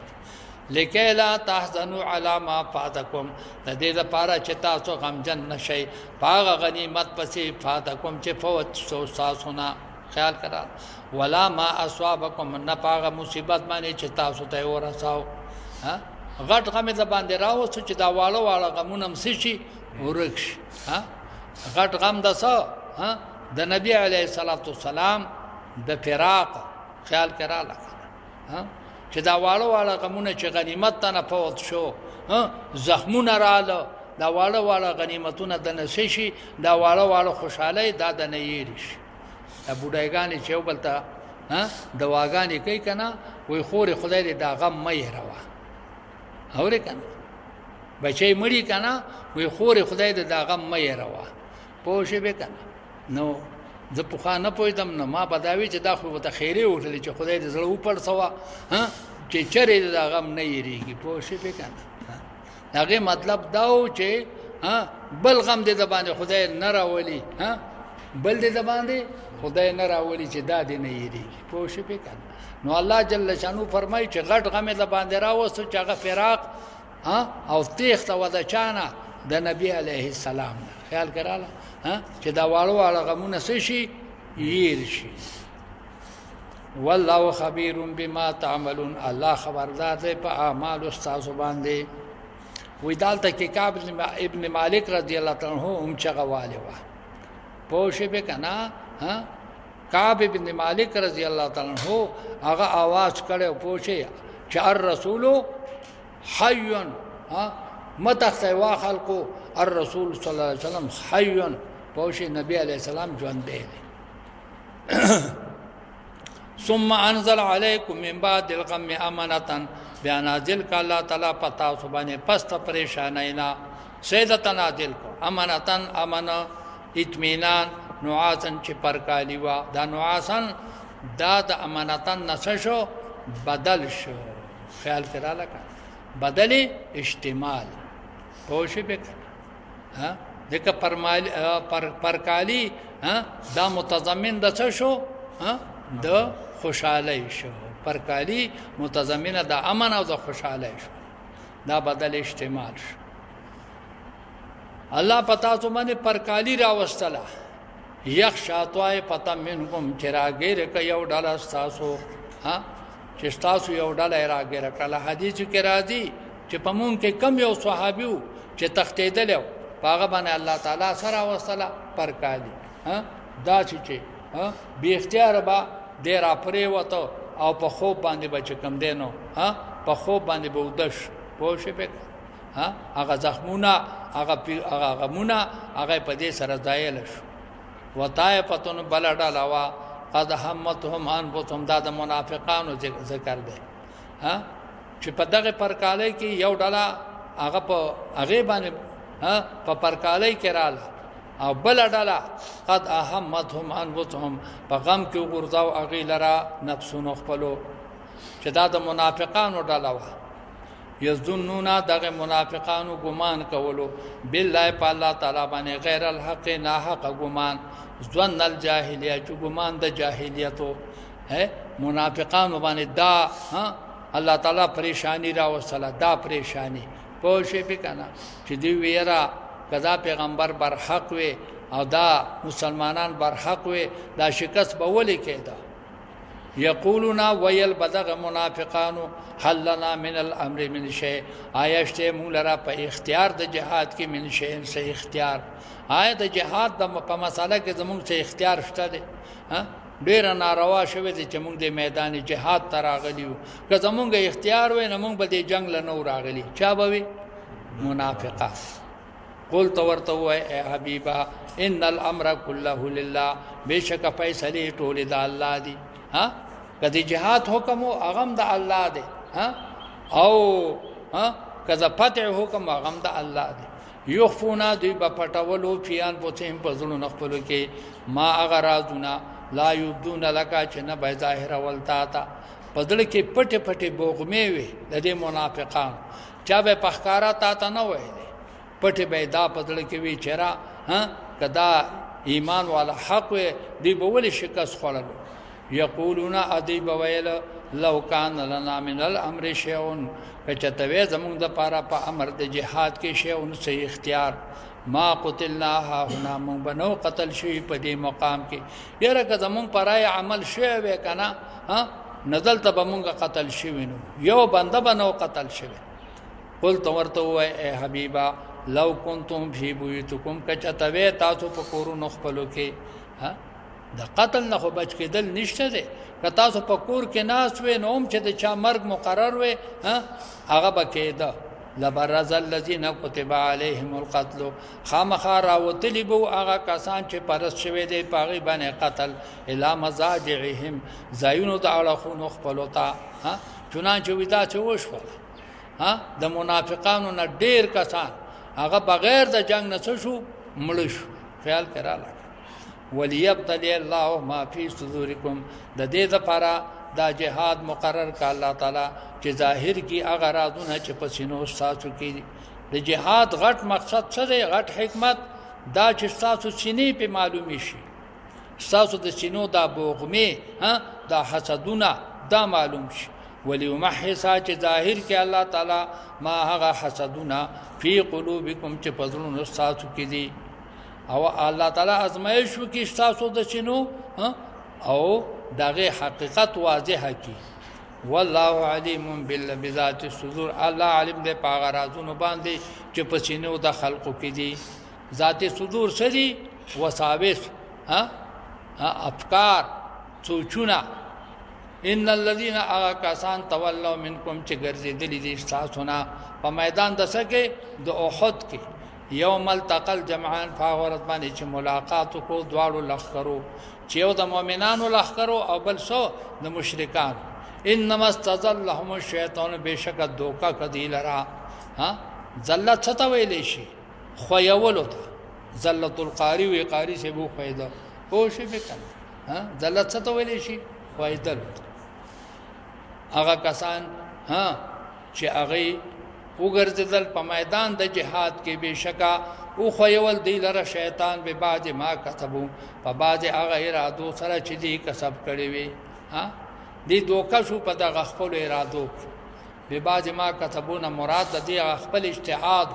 لکه لا تحزنوا علی ما فاتکم د دې لپاره چې تاسو غمجن نشئ پاغه غنیمت پسې فاتکم چې فوت سو ساسونه خیال کرا ولا ما اصابکم نپاغه مصیبت باندې چې تاسو ته ورساو غټ غمه د باندې راوځي چې دا واړو واړو غمونم سشي ورکش غټ غم دسو د نبی علیه الصلاۃ والسلام د فراق خیال کرا لکه چې دا واړو واړو غمونه چې غنیمت ته نه پوت شو زخمونه رااله دا واړو واړو غنیمتونه د نسشي دا واړو واړو خوشاله دا د نه یریش بوډایګانی چې وبلته دواګانی کوي کنه وای خور خدای دې دا غم مې روا اورې کنه بچي مړی کنه وای خور خدای دې دا غم مې روا پوښې به کنه نو زه په خانه پویدم نه ما بداوی چې دا خو ته خیره وټلې چې خدای دې زړه وپړ سوا چې چرې دا غم نه یریږي پوښې به کنه هغه مطلب داو چې بل غم دې د باندې خدای نه راولي بل دې د باندې خدای نه راولي چې دا دې نه یریږي پوه شئ په کنه نو الله جل شانو فرمایي چې غټ غمه د باندې راوستو چې هغه فراق او تیخته و د چانه د نبی علیه السلام خیال کراله چې دا واړو واړو غمونه څه شي ییر شي والله خبير بما تعملون الله خبردار دی په اعمال استاد باندې وې دالته کې کعب ابن مالک رضی الله تعالی عنہ هم چغواله و پوښې به کنه کعب ابن مالک رضی اللہ تعالی عنہ هغه आवाज کړو پوښې چې الرسول حي متخته وا خلقو الرسول صلی الله علیه وسلم حي پوښې نبی علیہ السلام ژوند دی ثم انزل علیکم من بعد الغم امانه بیا نازل ک الله تعالی پتا سبحانه پست پریشانینا سیدتن نازل کو امانتن امانه اطمینان نعاسن چې پرکالی وا دا نعاسن دا د امانتن نسشو بدل شو خیال کرا لکه بدل اشتمال پوښې به دغه پرکالی دا متضمن د څه شو د خوشاله شو پرکالی متضمن د امن او د خوشاله شو دا بدل اشتمال شو الله پتا تو باندې پرکالی راوستله یخشا توای پتا منکم چراغیر ک یو ډاله تاسو چې تاسو یو ډاله راګیر کله حدیث کې راځي چې پمون کې کم یو صحابیو چې تختیدل پاغه باندې الله تعالی سره وصله پرکالی دا چې بی اختیار با ډیر اپری وته او په خوب باندې بچ کم دینو په خوب باندې بودش پوښې به هغه زخمونه هغه غمونه هغه په دې سره ځایل شو وتای پتون بلډا لوا قد همتهم انفسهم دا منافقانو ذکر دی چې په دغه پرکالۍ کې یو ډلا هغه په هغه باندې په پرکالۍ کې رااله او بل ډلا قد همتهم انفسهم په غم کې ورځاو هغه لرا نفسونو خپلو چې دا د منافقانو ډلا و یظنون دغه منافقانو ګمان کولو بالله په الله تعالی باندې غیر الحق نه حق ګمان ظن الجاهلیه چې ګمان د جاهلیتو ہے منافقان باندې دا الله تعالی پریشانی را وصله دا پریشانی پوه شئ په کنه چې دی ویرا کدا پیغمبر بر حق وي او دا مسلمانان بر حق وي دا شکست به ولې کېدا یقولون ویل بدغ منافقانو حل لنا من الامر من شيء آیشته مونږ لرا په اختیار د جهاد کې من شيء سه اختیار آیا د جهاد د په مساله کې زموږ څه اختیار شته دی ډیر ناروا شوه چې موږ د میدان جهاد ته راغلیو که زموږ اختیار وای نه موږ به د جنگ لنو راغلی چا به وي منافقه قل تورته وای اے حبیبا ان الامر كله لله بشک فیصله ټول د الله دی کدی جهاد حکم او اغم د الله دی او کذا فتح حکم اغم د الله دی یخفونا دوی په پټولو فیان پوتهم په ځلو نخپلو کې ما اغرازنا لا یبدون لکا چې نه به ظاهر ولتا تا پدړ کې پټه پټه بوغمې وي د دې منافقان چا به پخکارا تا ته نه وای پټه به دا پدړ کې وی چرا کدا ایمان والا حق دی به ول شکست خړلو یقولون ادی بویل لو کان لنا من الامر شیء کچتوی زمون د پارا په امر د جهاد کې شیء صحیح اختیار ما قتلنا ها هنا من بنو قتل شي په دې مقام کې یره که زمون پرای عمل شوی وې کنه نزل ته بمونګه قتل شي وینو یو بنده بنو قتل شوی قلت ورته وای اے حبیبا لو کنتم فی بیوتکم کچتوی تاسو په کورونو خپلو کې د قتل نه خو بچ کېدل نشته دی که تاسو په کور کې ناس وې نوم چې د چا مرګ مقرر وې هغه به کېده لبرز الذين كتب عليهم القتل خامخا راوتلی بو هغه کسان چې پرست شوی دی پاغي باندې قتل الا مزاجعهم زایونو د اړخونو خپلوتا چنانچه ودا چې وشو د منافقانو نه ډیر کسان هغه بغیر د جنگ نه شو مړ شو خیال کړه وليبتلي الله ما في صدوركم د دې لپاره دا جهاد مقرر کا الله تعالی چې ظاهر کی هغه رازونه چې پسینو ساتو کې د جهاد غټ مقصد څه دی غټ حکمت دا چې تاسو سینې په معلومي شي تاسو د سینو دا بوغمه دا حسدونه دا معلوم شي وليمحص چې ظاهر کې الله تعالی ما هغه حسدونه فی قلوبکم چې پزړونو تاسو کې دي او الله تعالی ازمایش وکي تاسو د سینو او دغه حقیقت واضح کی والله علیم بذات الصدور الله علم دې پاغه رازونو باندې چې پسینو د خلقو کې دي ذات صدور سری وساوس افکار سوچونه ان الذين اغاكسان تولوا منكم چې ګرځېدلې دي تاسو نه په میدان د سکه د احد کې یوم التقل جمعان فاورت باندې چې ملاقات کو دواړو لخرو چې یو د مؤمنانو لخرو او بل سو د مشرکان انما استزلهم الشیطان بشک دوکا کدی لرا زلت څه ویلې شي خو یولو ته زلت القاری وی قاری سے بو فائدہ او شی وکړه زلت څه ویلې شي فائدل هغه کسان چې هغه وګرځدل په میدان د جهاد کې بشکا او خویول دی لره شیطان به بعد ما کتبو په بعد هغه ارادو سره چې دی کسب کړی وي دی دوکا شو په دغه خپل ارادو به بعد ما کتبونه مراد د دې خپل اجتهاد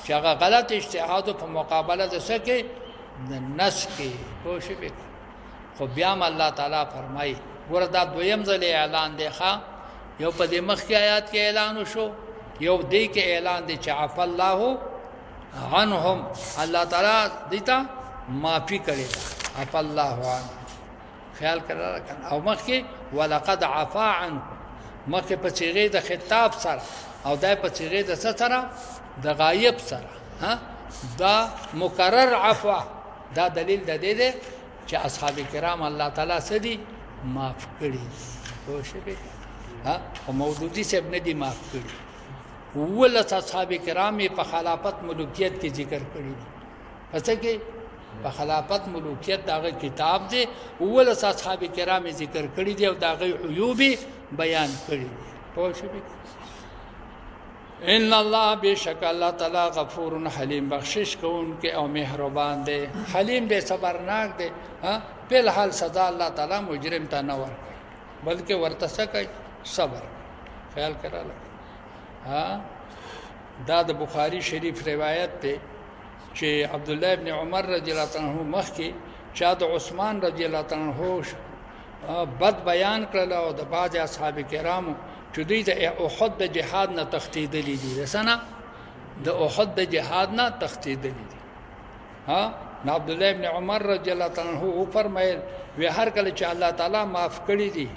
چې هغه غلط اجتهاد په مقابله د سکه د نس کې کوشش وکړي خو بیا الله تعالی فرمایي وردا دویم ځل اعلان دی ښا یو په دې مخکې آیات کې اعلان وشو یو دې کې اعلان دی چې عف الله عنهم الله تعالی دیتا معافي کړي عف الله عنهم خیال کړه او مخکې ولقد عفا عنكم مخکې په صيغه د خطاب سره او دای په صيغه د سره د غایب سره دا مکرر عفو دا دلیل د دې دی چې اصحاب کرام الله تعالی سدي معاف کړي خوشبه او مودودی سے ابن دی معاف کړي ول اصحاب کرام په خلافت ملوکیت کې ذکر کړي پس کې په خلافت ملوکیت داغه کتاب دی ول اصحاب کرام ذکر کړي دی او داغه عیوب بیان کړي خوشبه ان اللہ بے شک اللہ تعالیٰ غفور حلیم بخشش کو ان کے او مہربان دے حلیم دے صبرناک دے فی الحال سزا اللہ تعالیٰ مجرم تا نہ ورکوي بلکہ ورته څه کوي صبر خیال کرا لگا دا د بخاری شریف روایت تے چې عبداللہ ابن عمر رضی اللہ عنہ مخکې چا د عثمان رضی اللہ عنہ بد بیان کړل او د بعض اصحاب کرامو چې دوی د احد د جهاد نه تښتېدلي دي رسنه د احد د جهاد نه تښتېدلي دي نو عبداللہ ابن عمر رضی اللہ عنہ او فرمایل وی هر کله چې الله تعالی معاف کړی دي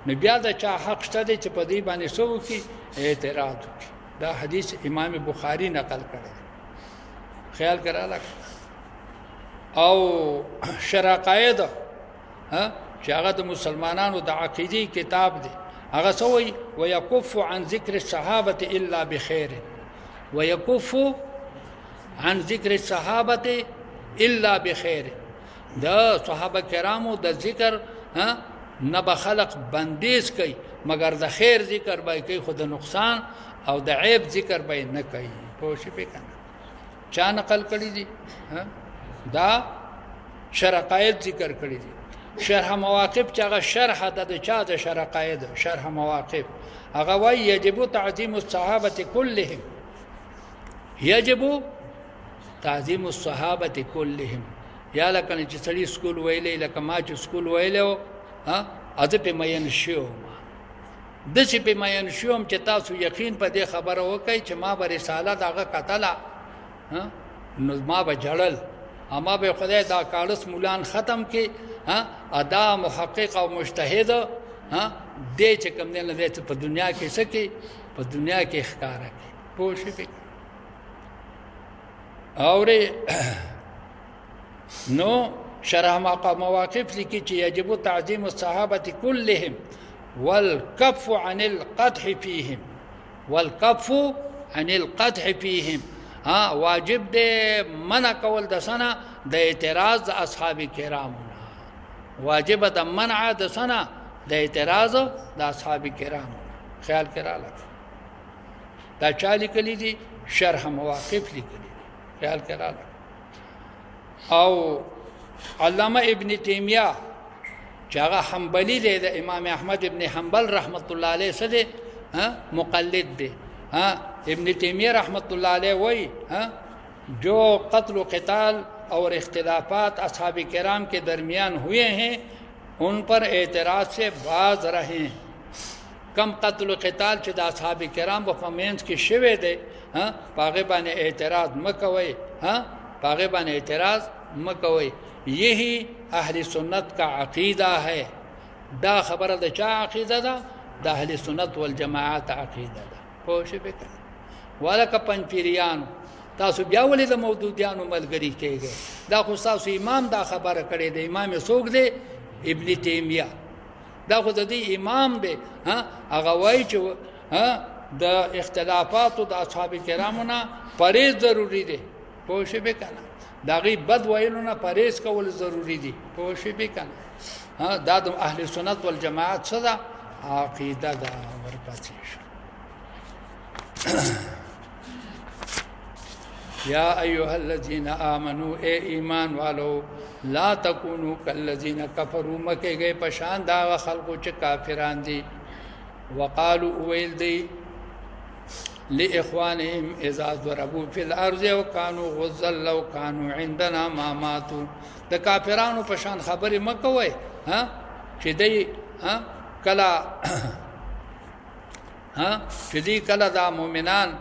نو بیا د چا حق شته دی چې په دې باندې څه وکړي اعتراض وکړي دا حدیث امام بخاری نقل کړی خیال کرا لک او شرقائد چې هغه د مسلمانانو د عقیدې کتاب دی هغه سوی ويكف عن ذکر الصحابه الا بخير ويكف عن ذکر الصحابه الا بخير دا صحابه کرامو د ذکر نه بخلق بندیز کوي مگر د خیر ذکر به کوي خود نقصان او د عیب ذکر به نه کوي پوښی په کنه چا نقل کړی دي دا شرقائد ذکر کړی دي شرح مواقف چې هغه شرح د چا د شرقائد شرح مواقف هغه وای یجب تعظیم الصحابه كلهم یجب تعظیم الصحابه كلهم یا لکه چې سړی سکول ویلې لکه ما چې سکول ویلو اته په مین شو د چې په مین شوم چې تاسو یقین په دې خبره وکړئ چې ما به رساله دغه قتله نو ما به جړل اما به خدای دا کالس مولان ختم کې ادا محقق او مجتهد دې چې کوم نه دې په دنیا کې سکی په دنیا کې ښکارا کې پوښې اورې نو شرح مواقف لکی چې یجب تعظیم الصحابه كلهم والكف عن القدح فيهم والكف عن القدح فيهم واجب دې منع کول د سنه د اعتراض اصحاب کرام واجب د منع د سنه د اعتراض د اصحاب کرام خیال کرا لك دا چا لیکلی دي شرح مواقف لیکلی دي خیال کرا لك او علامه ابن تیمیہ چې هغه حنبلی دی د امام احمد ابن حنبل رحمت الله علیه سره مقلد دی ابن تیمیہ رحمت اللہ علیہ وہی جو قتل و قتال اور اختلافات اصحاب کرام کے درمیان ہوئے ہیں ان پر اعتراض سے باز رہے ہیں کم قتل و قتال چې د اصحاب کرام په مینس کې شوه دی پاغه باندې اعتراض مکوئ پاغه باندې اعتراض مکوئ یہی اہل سنت کا عقیدہ ہے دا خبر د چا عقیدہ دا د اہل سنت والجماعت عقیدہ دا پوښې وکړه ولکه پنځپیریانو تاسو بیا ولې د مودودیانو ملګری کېږئ دا خو تاسو امام دا خبره کړې ده امام څوک دی ابن تیمیہ دا خو د دې امام دی هغه وایي چې د اختلافاتو د اصحاب کرامو نه پرهیز ضروری دی پوښې وکړه دا غي بد ویلو نه پرهیز کول ضروری دی پوښې وکړه دا د اهل سنت والجماعت څه ده عقیده دا ورپسې یا ایها الذین آمنوا اے ایمان والو لا تکونوا کالذین کفروا مکه گئے پشان دا خلقو چې کافران دي وقالوا ویل دی لاخوانهم اذا ضربوا في الارض وكانوا غزا لو كانوا عندنا ما ماتوا د کافرانو پشان خبره مکوي چې دی کلا چې دی کلا دا مؤمنان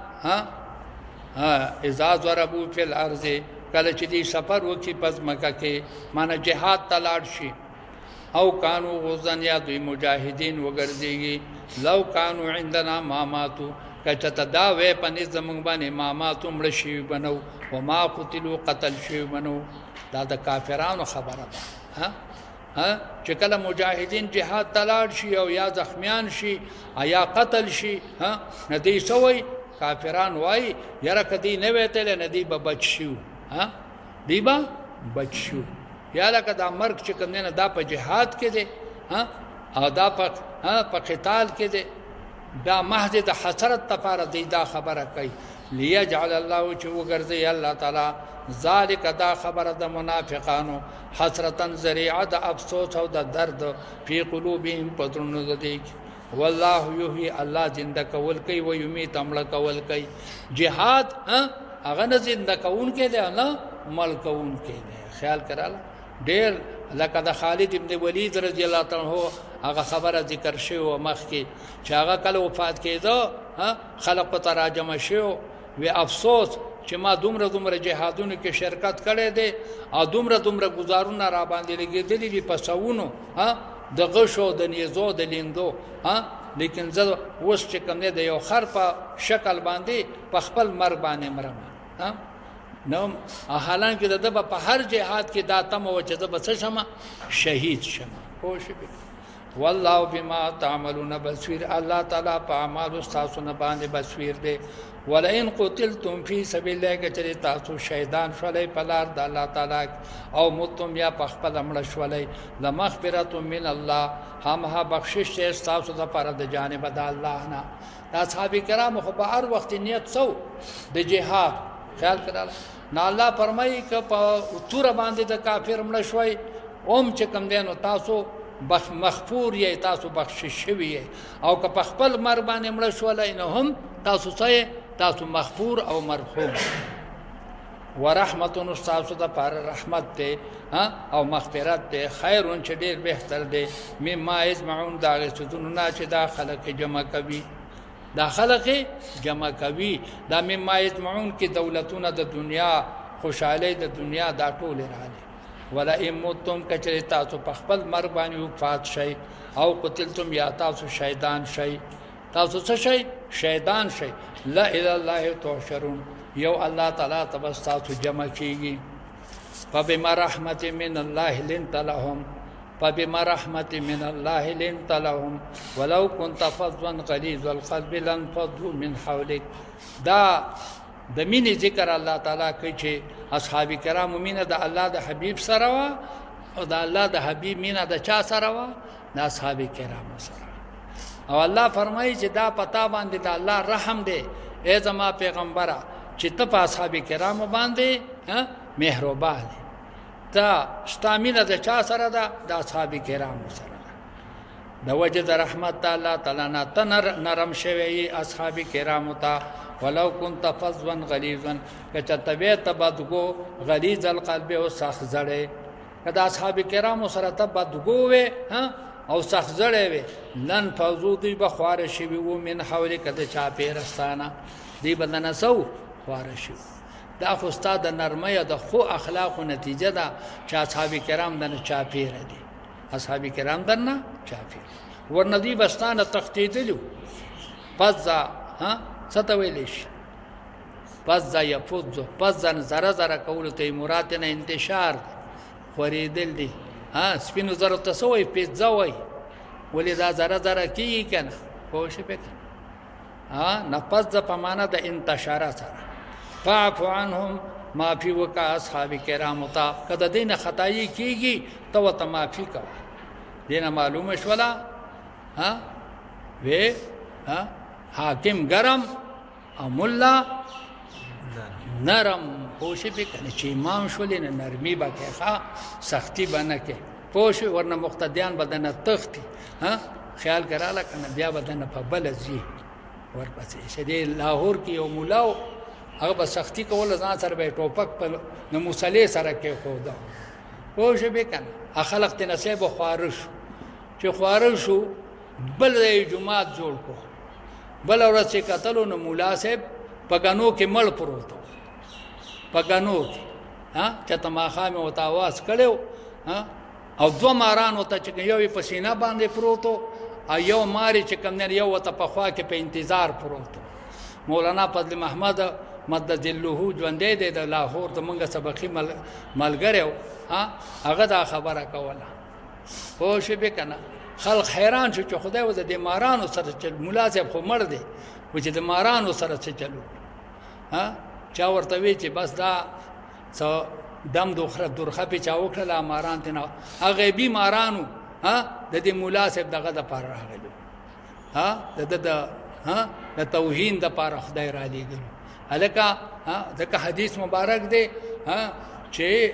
اذا ضربوا في الارض کله چې دی سفر وکي پس مکه کې معنی جهاد تلاړ شي او کانو غزن یا دوی مجاهدین وګرځيږي لو کانوا عندنا ما ماتوا کچته دا وې پنځ زمونږ باندې ما ماتو مړ شي بنو وما قتلوا قتل شي بنو دا د کافرانو خبره ده چې کله مجاهدین جهاد تلاړ شي او یا زخمیان شي یا قتل شي ندی سوی کافران وای یره کدی نه وته ندی به بچو دی با بچو یا لکه دا مرګ چې کوم نه دا په جهاد کې دی او دا په قتال کې دی دا محض د حسرت تفاره دی دا خبره کوي لیجعل الله چې وګرځي الله تعالی ذالک دا خبره د منافقانو حسرتن ذریعه د افسوس او د درد فی قلوبهم پترونو د دې والله یحیی الله زنده کول کوي و یمیت امړه کول کوي جهاد هغه نه زنده کول کې دی نه مل کول کې دی خیال کړه ډیر لکه د خالد ابن ولید رضی الله تعالی عنہ هغه خبره ذکر شوی او مخ کې چې هغه کله وفات کېده خلق په تراجم شو وی افسوس چې ما دومره جهادونو کې شرکت کړې ده او دومره گزارونه را باندې لګېدلې دي په سوونو د غشو د نیزو د لیندو لیکن زه اوس چې کوم دی د یو خر په شکل باندې په خپل مرګ باندې مرم نو حالانکه د په هر جهاد کې دا تم و چې د بس شمه شهید شمه خوش والله بما تعملون بصير الله تعالی په اعمال تاسو نه باندې بصیر دی ولئن قتلتم فی سبیل الله کچری تاسو شهیدان شولای په لار د الله تعالی او متم یا په خپل عمل شولای لمغفرۃ من الله همها بخشش تاسو د پر د جانب د الله نه اصحاب کرام خو په هر وخت نیت سو د جهاد خیال کړه نه الله فرمایي ک په تور باندې د کافر مړ شوي اوم چې کم دینو تاسو مغفور یې تاسو بخشش شوی او که په خپل مر باندې مړ شولای نه هم تاسو څه تاسو مغفور او مرحوم ورحمت تاسو د پر رحمت ته او مغفرت ته خیرون چې ډیر بهتر دی مما یجمعون دا غسدونه چې دا خلق جمع کوي دا خلق جمع کوي دا مما یجمعون کې دولتونه د دنیا خوشاله د دنیا دا ټول راځي ولا امتم کچری تاسو په خپل مرګ باندې وفات شئ او قتلتم یا تاسو شهیدان شئ تاسو څه شئ شهیدان شئ لا اله الا الله تحشرون یو الله تعالی تاسو جمع کیږي فبما رحمت من الله لنت لهم فبما رحمت من الله لنت لهم ولو كنت فظا غليظ القلب لانفضوا من حولك دا د مینې ذکر الله تعالی کوي چې اصحاب کرام مینه د الله د حبیب سره وا او د الله د حبیب مینه د چا سره وا د اصحاب کرام سره او الله فرمایي چې دا پتا باندې د الله رحم دی ای زما پیغمبره چې ته په اصحاب کرام باندې مهربان تا شتامینه د چا سره ده د اصحاب کرام سره د وجه د رحمت الله تعالی نه نرم شوی اصحاب کرام ته ولو كنت فظا غليظا کچتبه تبدغو غلیظ القلب او سخت زړه کدا اصحاب کرام سره تبدغو و او سخت زړه و لن فوزو دی بخوار شي و من حول کده چا پیرستانه دی بدن سو خوار شي دا خو استاد نرمه د خو اخلاق نتیجه ده چې اصحاب کرام دنه چا پیر دي اصحاب کرام دنه چا پیر ورندی بستانه تختیدلو پزا ستویلش پس ځا یفوز پس ځن زره کول ته مراد نه انتشار خوریدل دي سپینو زره تسوي پیځا وای ولې دا زره کی کنه خوش پکې نه پس ځ په معنا د انتشار سره فاعف عنهم معافی وکا اصحاب کرام ته کده دینه خدای کیږي تو ته معافی کا دینه معلومه شولا وی حاکم گرم او مولا نرم پوشی بکنه چې امام شولې نه نرمی بکې سختی بنه کې پوشی ورنه مقتدیان بدنه تختی خیال کراله کنه بیا بدنه په بل ځي ورپسې شدی لاهور کې یو مولاو هغه به سختی کول ځان سره به ټوپک په نموسلې سره کې خودا پوشی بکنه خلق ته نصیب خوارش چې خوارش بل جمعات جوړ کو بل ورځ چې قتلو نو مولا صاحب پګانو کې مړ پروت پګانو چې تماخه مې وتا आवाज کړو او دو ماران وته چې یو په سینه باندې پروت او یو ماری چې کوم نه یو وته په خوا کې په انتظار پروت مولانا فضل محمد مدد الله ژوندې د لاهور د منګه سبقي ملګریو هغه دا خبره کوله خو شي به کنه خلق حیران شو چې خدای و د مارانو سره چې مولا صاحب خو مړ دی و چې د مارانو سره څه چلو چا ورته وی چې بس دا څو دم درخه په چا وکړه ماران ته نه هغه بي مارانو د دې مولا صاحب دغه د پر راغلو د ها د توهین د پاره خدای را لېږلو هلکه ځکه حدیث مبارک دی چې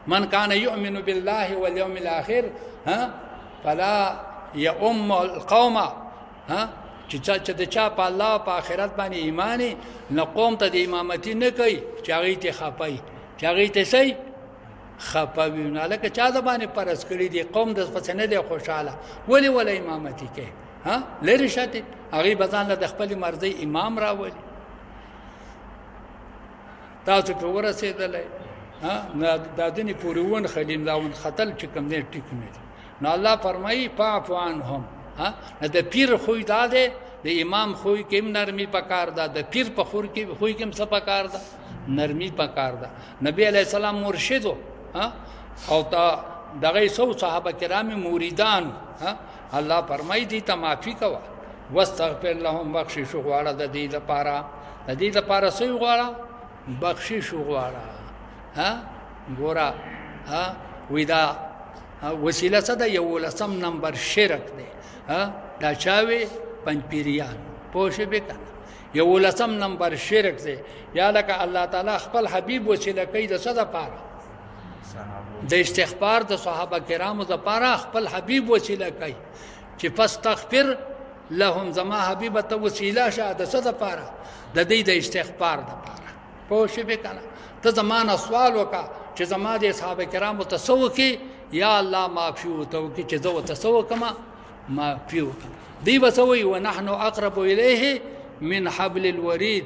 من کان یؤمن بالله والیوم الاخر فلا یؤم القوم چې د چا په الله په آخرت باندې ایمان نه قوم ته د امامتي نه کوي چې هغې ته خفوي چې هغې ته څه خفوي نو هلکه چا د باندې فرض کړي دي قوم د پسې نه دی خوشحاله ولې وله امامتي کوي لرې شاتې هغې به ځان له د خپلې مرضۍ امام راولي تاسو پې ورسېدلی دا ځینې پورې ونښلي دا ونښتل چې کوم دی ټیک نه دي نو الله فرمایي فاعف عنهم د پیر خوی دا دی د امام خوی کې هم نرمي پکار ده د پیر په خوی کې هم څه پکار ده نرمي پکار ده نبی علیه السلام مرشد او دغه صحابه کرام مریدان الله فرمایي دي ته معافي کوه واستغفر لهم بخشش غواړه د دې لپاره څه غواړه بخشش غواړه ګوره وی دا وسیله څه ده 11 نمبر شرک دی دا چاوي پنځپیریان پوه شوې که نه 11 نمبر شرک دی یا لکه الله تعالی خپل حبیب وسیله کوي د څه دپاره د استغفار د صحابه کرامو دپاره خپل حبیب وسیله کوي چې فاستغفر لهم زما حبیبه ته وسیله شه د څه دپاره د دې د استغفار دپاره پوه شوې که نه ته زما نه سوال وکړه چې زما د صحابه کرامو ته څه وکړي یا الله معافي ورته وکړي چې زه ورته څه وکړم معافي وکړم دوی به څه وایي ونحن اقرب الیه من حبل الورید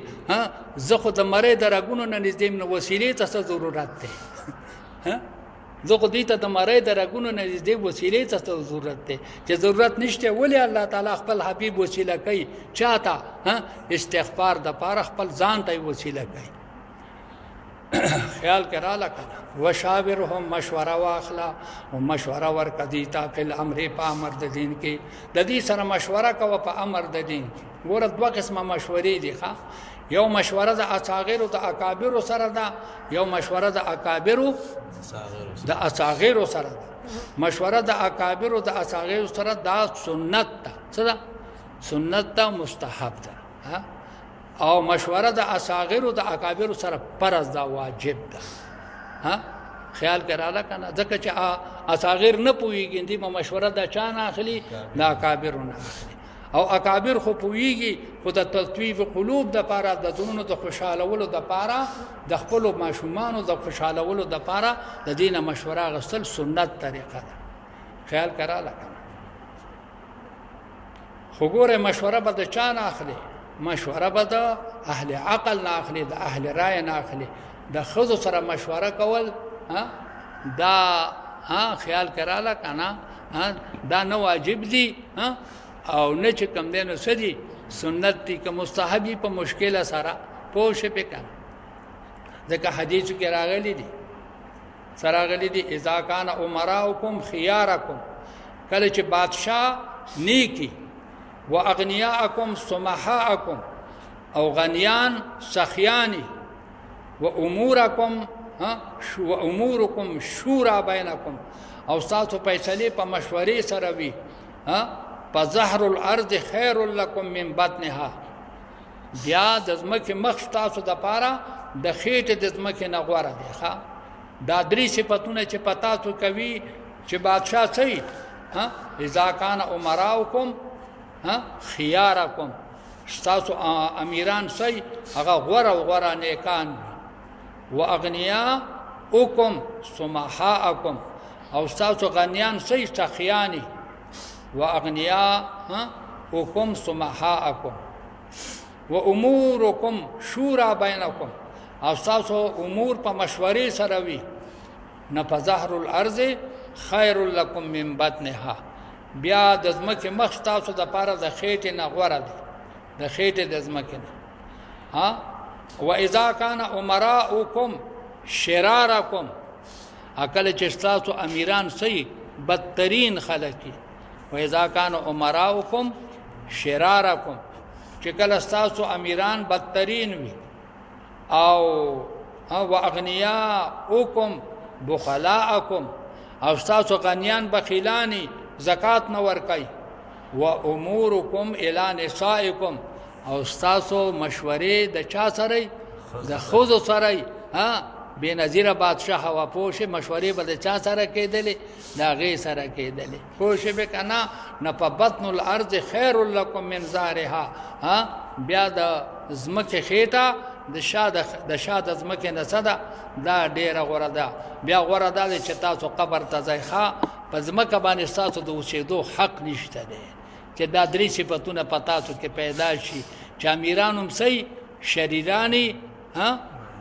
زه خو د مرۍ د رګونو نه نږدې یم نو وسیلې ته څه ضرورت دی زه خو دوی ته د مرۍ د رګونو نه نږدې وسیلې ته څه ضرورت دی چې ضرورت نشته ولې الله تعالی خپل حبیب وسیله کوي چا ته استغفار دپاره خپل ځان ته یې وسیله کوي خیال کې راله که نه وشاورهم مشوره واخله او مشوره ورکړه دوی ته فی الامر په امر د دین کې د دې سره مشوره کوه په امر د دین کې ګوره دوه قسمه مشورې دي یو مشوره د اصاغرو د اکابرو سره ده یو مشوره د اکابرو د اصاغرو سره ده مشوره د اکابرو د اصاغرو سره دا سنت ده څه ده سنت ده مستحب ده او مشوره د اصاغرو د اکابرو سره فرض ده واجب ده خیال کې راله که نه ځکه چې اصاغر نه پوهېږي دوی به مشوره د چا نه اخلي د اکابرو نه اخلي او اکابر خو پوهېږي خو د تطویف قلوب دپاره د زړونو د خوشحالولو دپاره د خپلو ماشومانو د خوشحالولو دپاره د دې نه مشوره اخیستل سنت طریقه ده خیال کې راله که نه خو ګوره مشوره به د چا نه اخلي مشوره به د اهل عقل نه اخلي د اهل رای نه اخلي د ښځو سره مشوره کول دا خیال کې راله که نه دا نه واجب دي او نه چې کوم دی نو څه دي سنت دي که مستحبي په مشکله سره پوه شې پې که نه ځکه حدیثو کې راغلي دي اذا کان امراؤکم خیارکم کله چې بادشاه نیکی و اغنیاءکم سمحاءکم او غنیان سخیانی و امورکم شورا بینکم او ستاسو فیصلې په مشورې سره وي فظهر الارض خیر لکم من بطنها بیا د ځمکې مخ ستاسو دپاره د خېټې د ځمکې نه غوره دی دا درې صفتونه چې په تاسو کوي چې بادشاه څه اذا کان امراؤکم خیارکم ستاسو امیران څه هغه غوره نیکان و اغنیاءکم سمحاءکم او ستاسو غنیان څه سخیانی و اغنیاءکم سمحاءکم و امورکم شورا بینکم او ستاسو امور په مشورې سره وي نه فظهر الارض خیر لکم من بطنها بیا د ځمکې مخ ستاسو دپاره د خېټې نه غوره دی د خېټې د ځمکې نه و اذا کان امراؤکم شرارکم کله چې ستاسو امیران څه بدترین خلک دي و اذا کان امراؤکم شرارکم چې کله ستاسو امیران بدترین وي او و اغنیاؤکم بخلاءکم او ستاسو غنیان بخیلانی زکات نه ورکوي و امورکم الی نسائکم او ستاسو مشورې د چا سره د ښځو سره بے نظیره بادشاہ هوا پوښ مشورې به د چا سره کېدلې د هغې سره کېدلې پوښ به که نه په بطن الارض خیر لکم من ظاهرها بیا د ځمکې خېټه د شا د ځمکې نه څه ده دا ډېره غوره ده بیا غوره دا دی چې تاسو قبر ته ځئ په ځمکه باندې ستاسو د اوسېدو حق نشته دی چې دا درې صفتونه په تاسو کې پیدا شي چې امیران هم صحیح شریرانی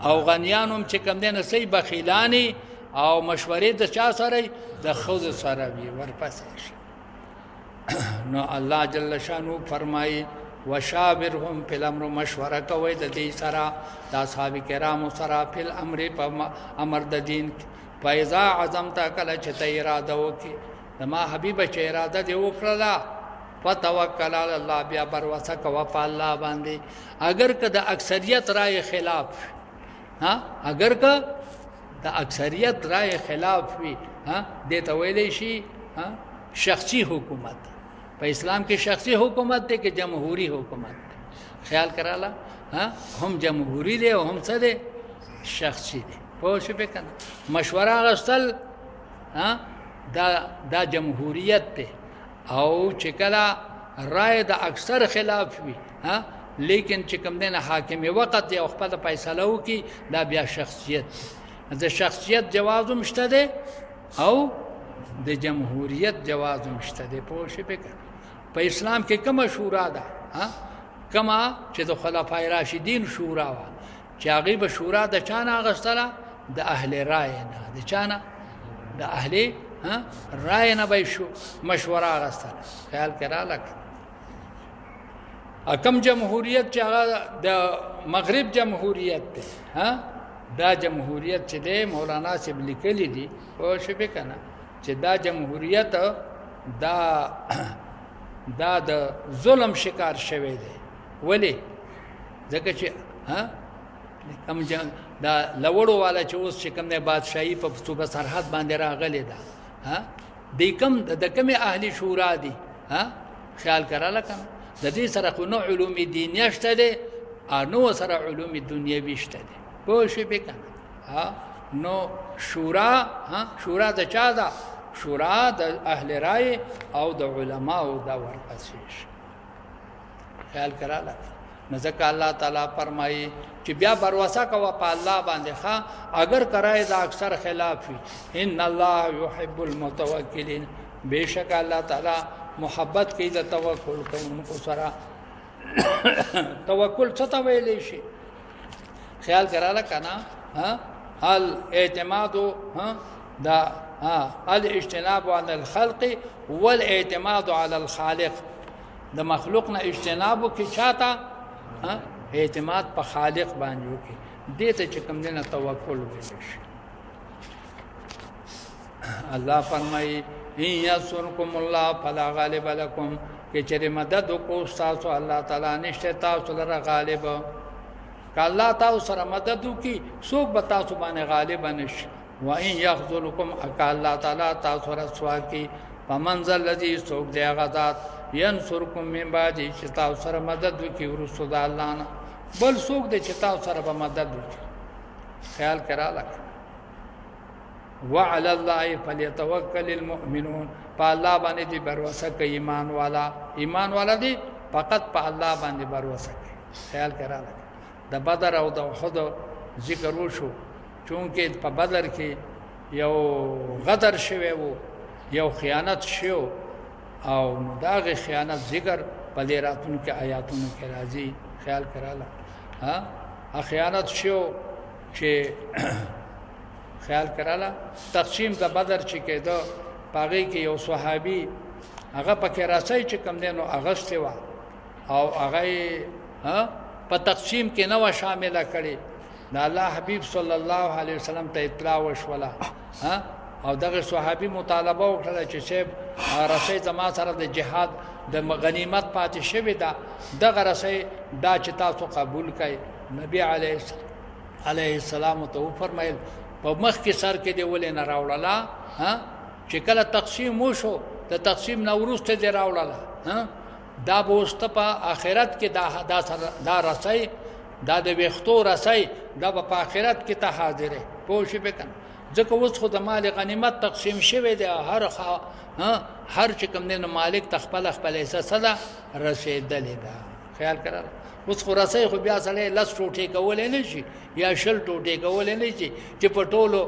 او غنیان هم چې کوم دی نه صحیح بخیلانی او مشورې د چا سره د ښځو سره وي ورپسې شي نو الله جل شانو فرمایي وشاورهم فی الامر مشوره کوئ د دې سره د اصحاب کرامو سره فی الامر په امر د دین فاذا عزمت کله چې ته اراده وکړې د ما حبیبه چې اراده دې وکړله فتوکل علی الله بیا بروسه کوه په الله باندې اگر که د اکثریت رای خلاف اگر که د اکثریت رای خلاف وي دې ته ویلی شي شخصي حکومت په اسلام کې شخصي حکومت دی که جمهوری حکومت دی خیال کراله هم جمهوری دی او هم څه دی شخصي دی پوه شو پې که نه مشوره اخیستل دا جمهوریت دی او چې کله رای د اکثر خلاف وي لیکن چې کوم دی نه حاکم وقت دی او خپله فیصله وکړي دا بیا شخصیت د شخصیت جواز هم شته دی او د جمهوریت جواز هم شته دی پوه شو پې که په اسلام کې کومه شورا ده کومه چې د خلفای راشدین شورا وه چې هغوی به شورا د چا نه اخیستله د اهل رای نه د چا نه د اهل رای نه به مشوره اخیستله خیال کې راغله کم جمهوریت چې هغه د مغرب جمهوریت دی دا جمهوریت چې دی مولانا صاحب لیکلی دي پوه شو پې که نه چې دا جمهوریت دا د ظلم شکار شوی دی ولې ځکه چې کم دا لوړو والا چې اوس چې کوم دی بادشاهي په صوبه سرحد باندې راغلی ده د کمې اهلي شورا دي خیال کراله که نه د دې سره خو نه علوم دینیه شته دی نو سره علوم دنیوي شته دی پوه شوې پې که نه نو شورا د چا ده شورا د اهل رای او د علماو دا ورپسې شي خیال کراله نو ځکه الله تعالی فرمایي چې بیا بروسه کوه په الله باندې اگر کرای د اکثر خلاف وي ان الله یحب المتوکلین بېشکه الله تعالی محبت کوي د توکل کوونکو سره توکل څه ته ویلی شي خیال کراله که نه الاعتماد دا الاجتناب عن الخلق والاعتماد على الخالق د مخلوق نه اجتنابو کې چاته اعتماد په خالق باندې وکړي دې ته چې کوم دی نه توکل ویلی شي الله فرمایي ان ينصركم الله فلا غالب لكم کہ چرے مدد کو تاسو الله تعالی نشته تاسو لره غالب ک الله تاسو سره مدد کی څوک به تاسو باندې غالب نشي و ان يخذلكم اك الله تعالی تاسو رسوا کی فمنزل الذي څوک دی غذات ينصركم من بعد چې تاسو سره مدد کی ورسول الله نه بل څوک دی چې تاسو سره به مدد وکړي خیال کراله وعلى الله فليتوكل المؤمنون فالله باندې دې بروسه کوي ایمان والا دي فقط په الله باندې بروسه کوي خیال کراله د بدر او د احد ذکر وشو چونکه په بدر کې یو غدر شوی وو یو خیانت شو او نو داغه خیانت ذکر په دې راتونو کې آیاتونو کې راځي خیال کراله خیانت شو چې خیال کراله تقسیم د بدر چې کېده پاغې کې یو صحابي هغه پکې راسي چې کم دینو اغسته وا او هغه په تقسیم کې نو شامل کړي د الله حبيب صلی الله علیه وسلم ته اطلاع وشوله او دغه صحابي مطالبه وکړه چې شیب راسي زما سره د جهاد د غنیمت پاتې شوی دا دغه راسي دا چې تاسو قبول کړئ نبی علیه السلام ته فرمایل په مخ کې سر کې دی ولې نه راوړلا چې کله تقسیم وشو د تقسیم نه وروسته دې راوړله دا به اوس ته په آخرت کې دا رسۍ دا د ویښتو رسۍ دا به په آخرت کې ته حاضرې پوه شوې پې که نه ځکه اوس خو د مال غنیمت تقسیم شوی دی هر چې کوم دی نو مالک ته خپله حصه څه ده رسېدلې ده خیال کړه اوس خو رسۍ خو بیا سړی 10 ټوټې کولی نه شي یا 20 ټوټې کولی نه شي چې په ټولو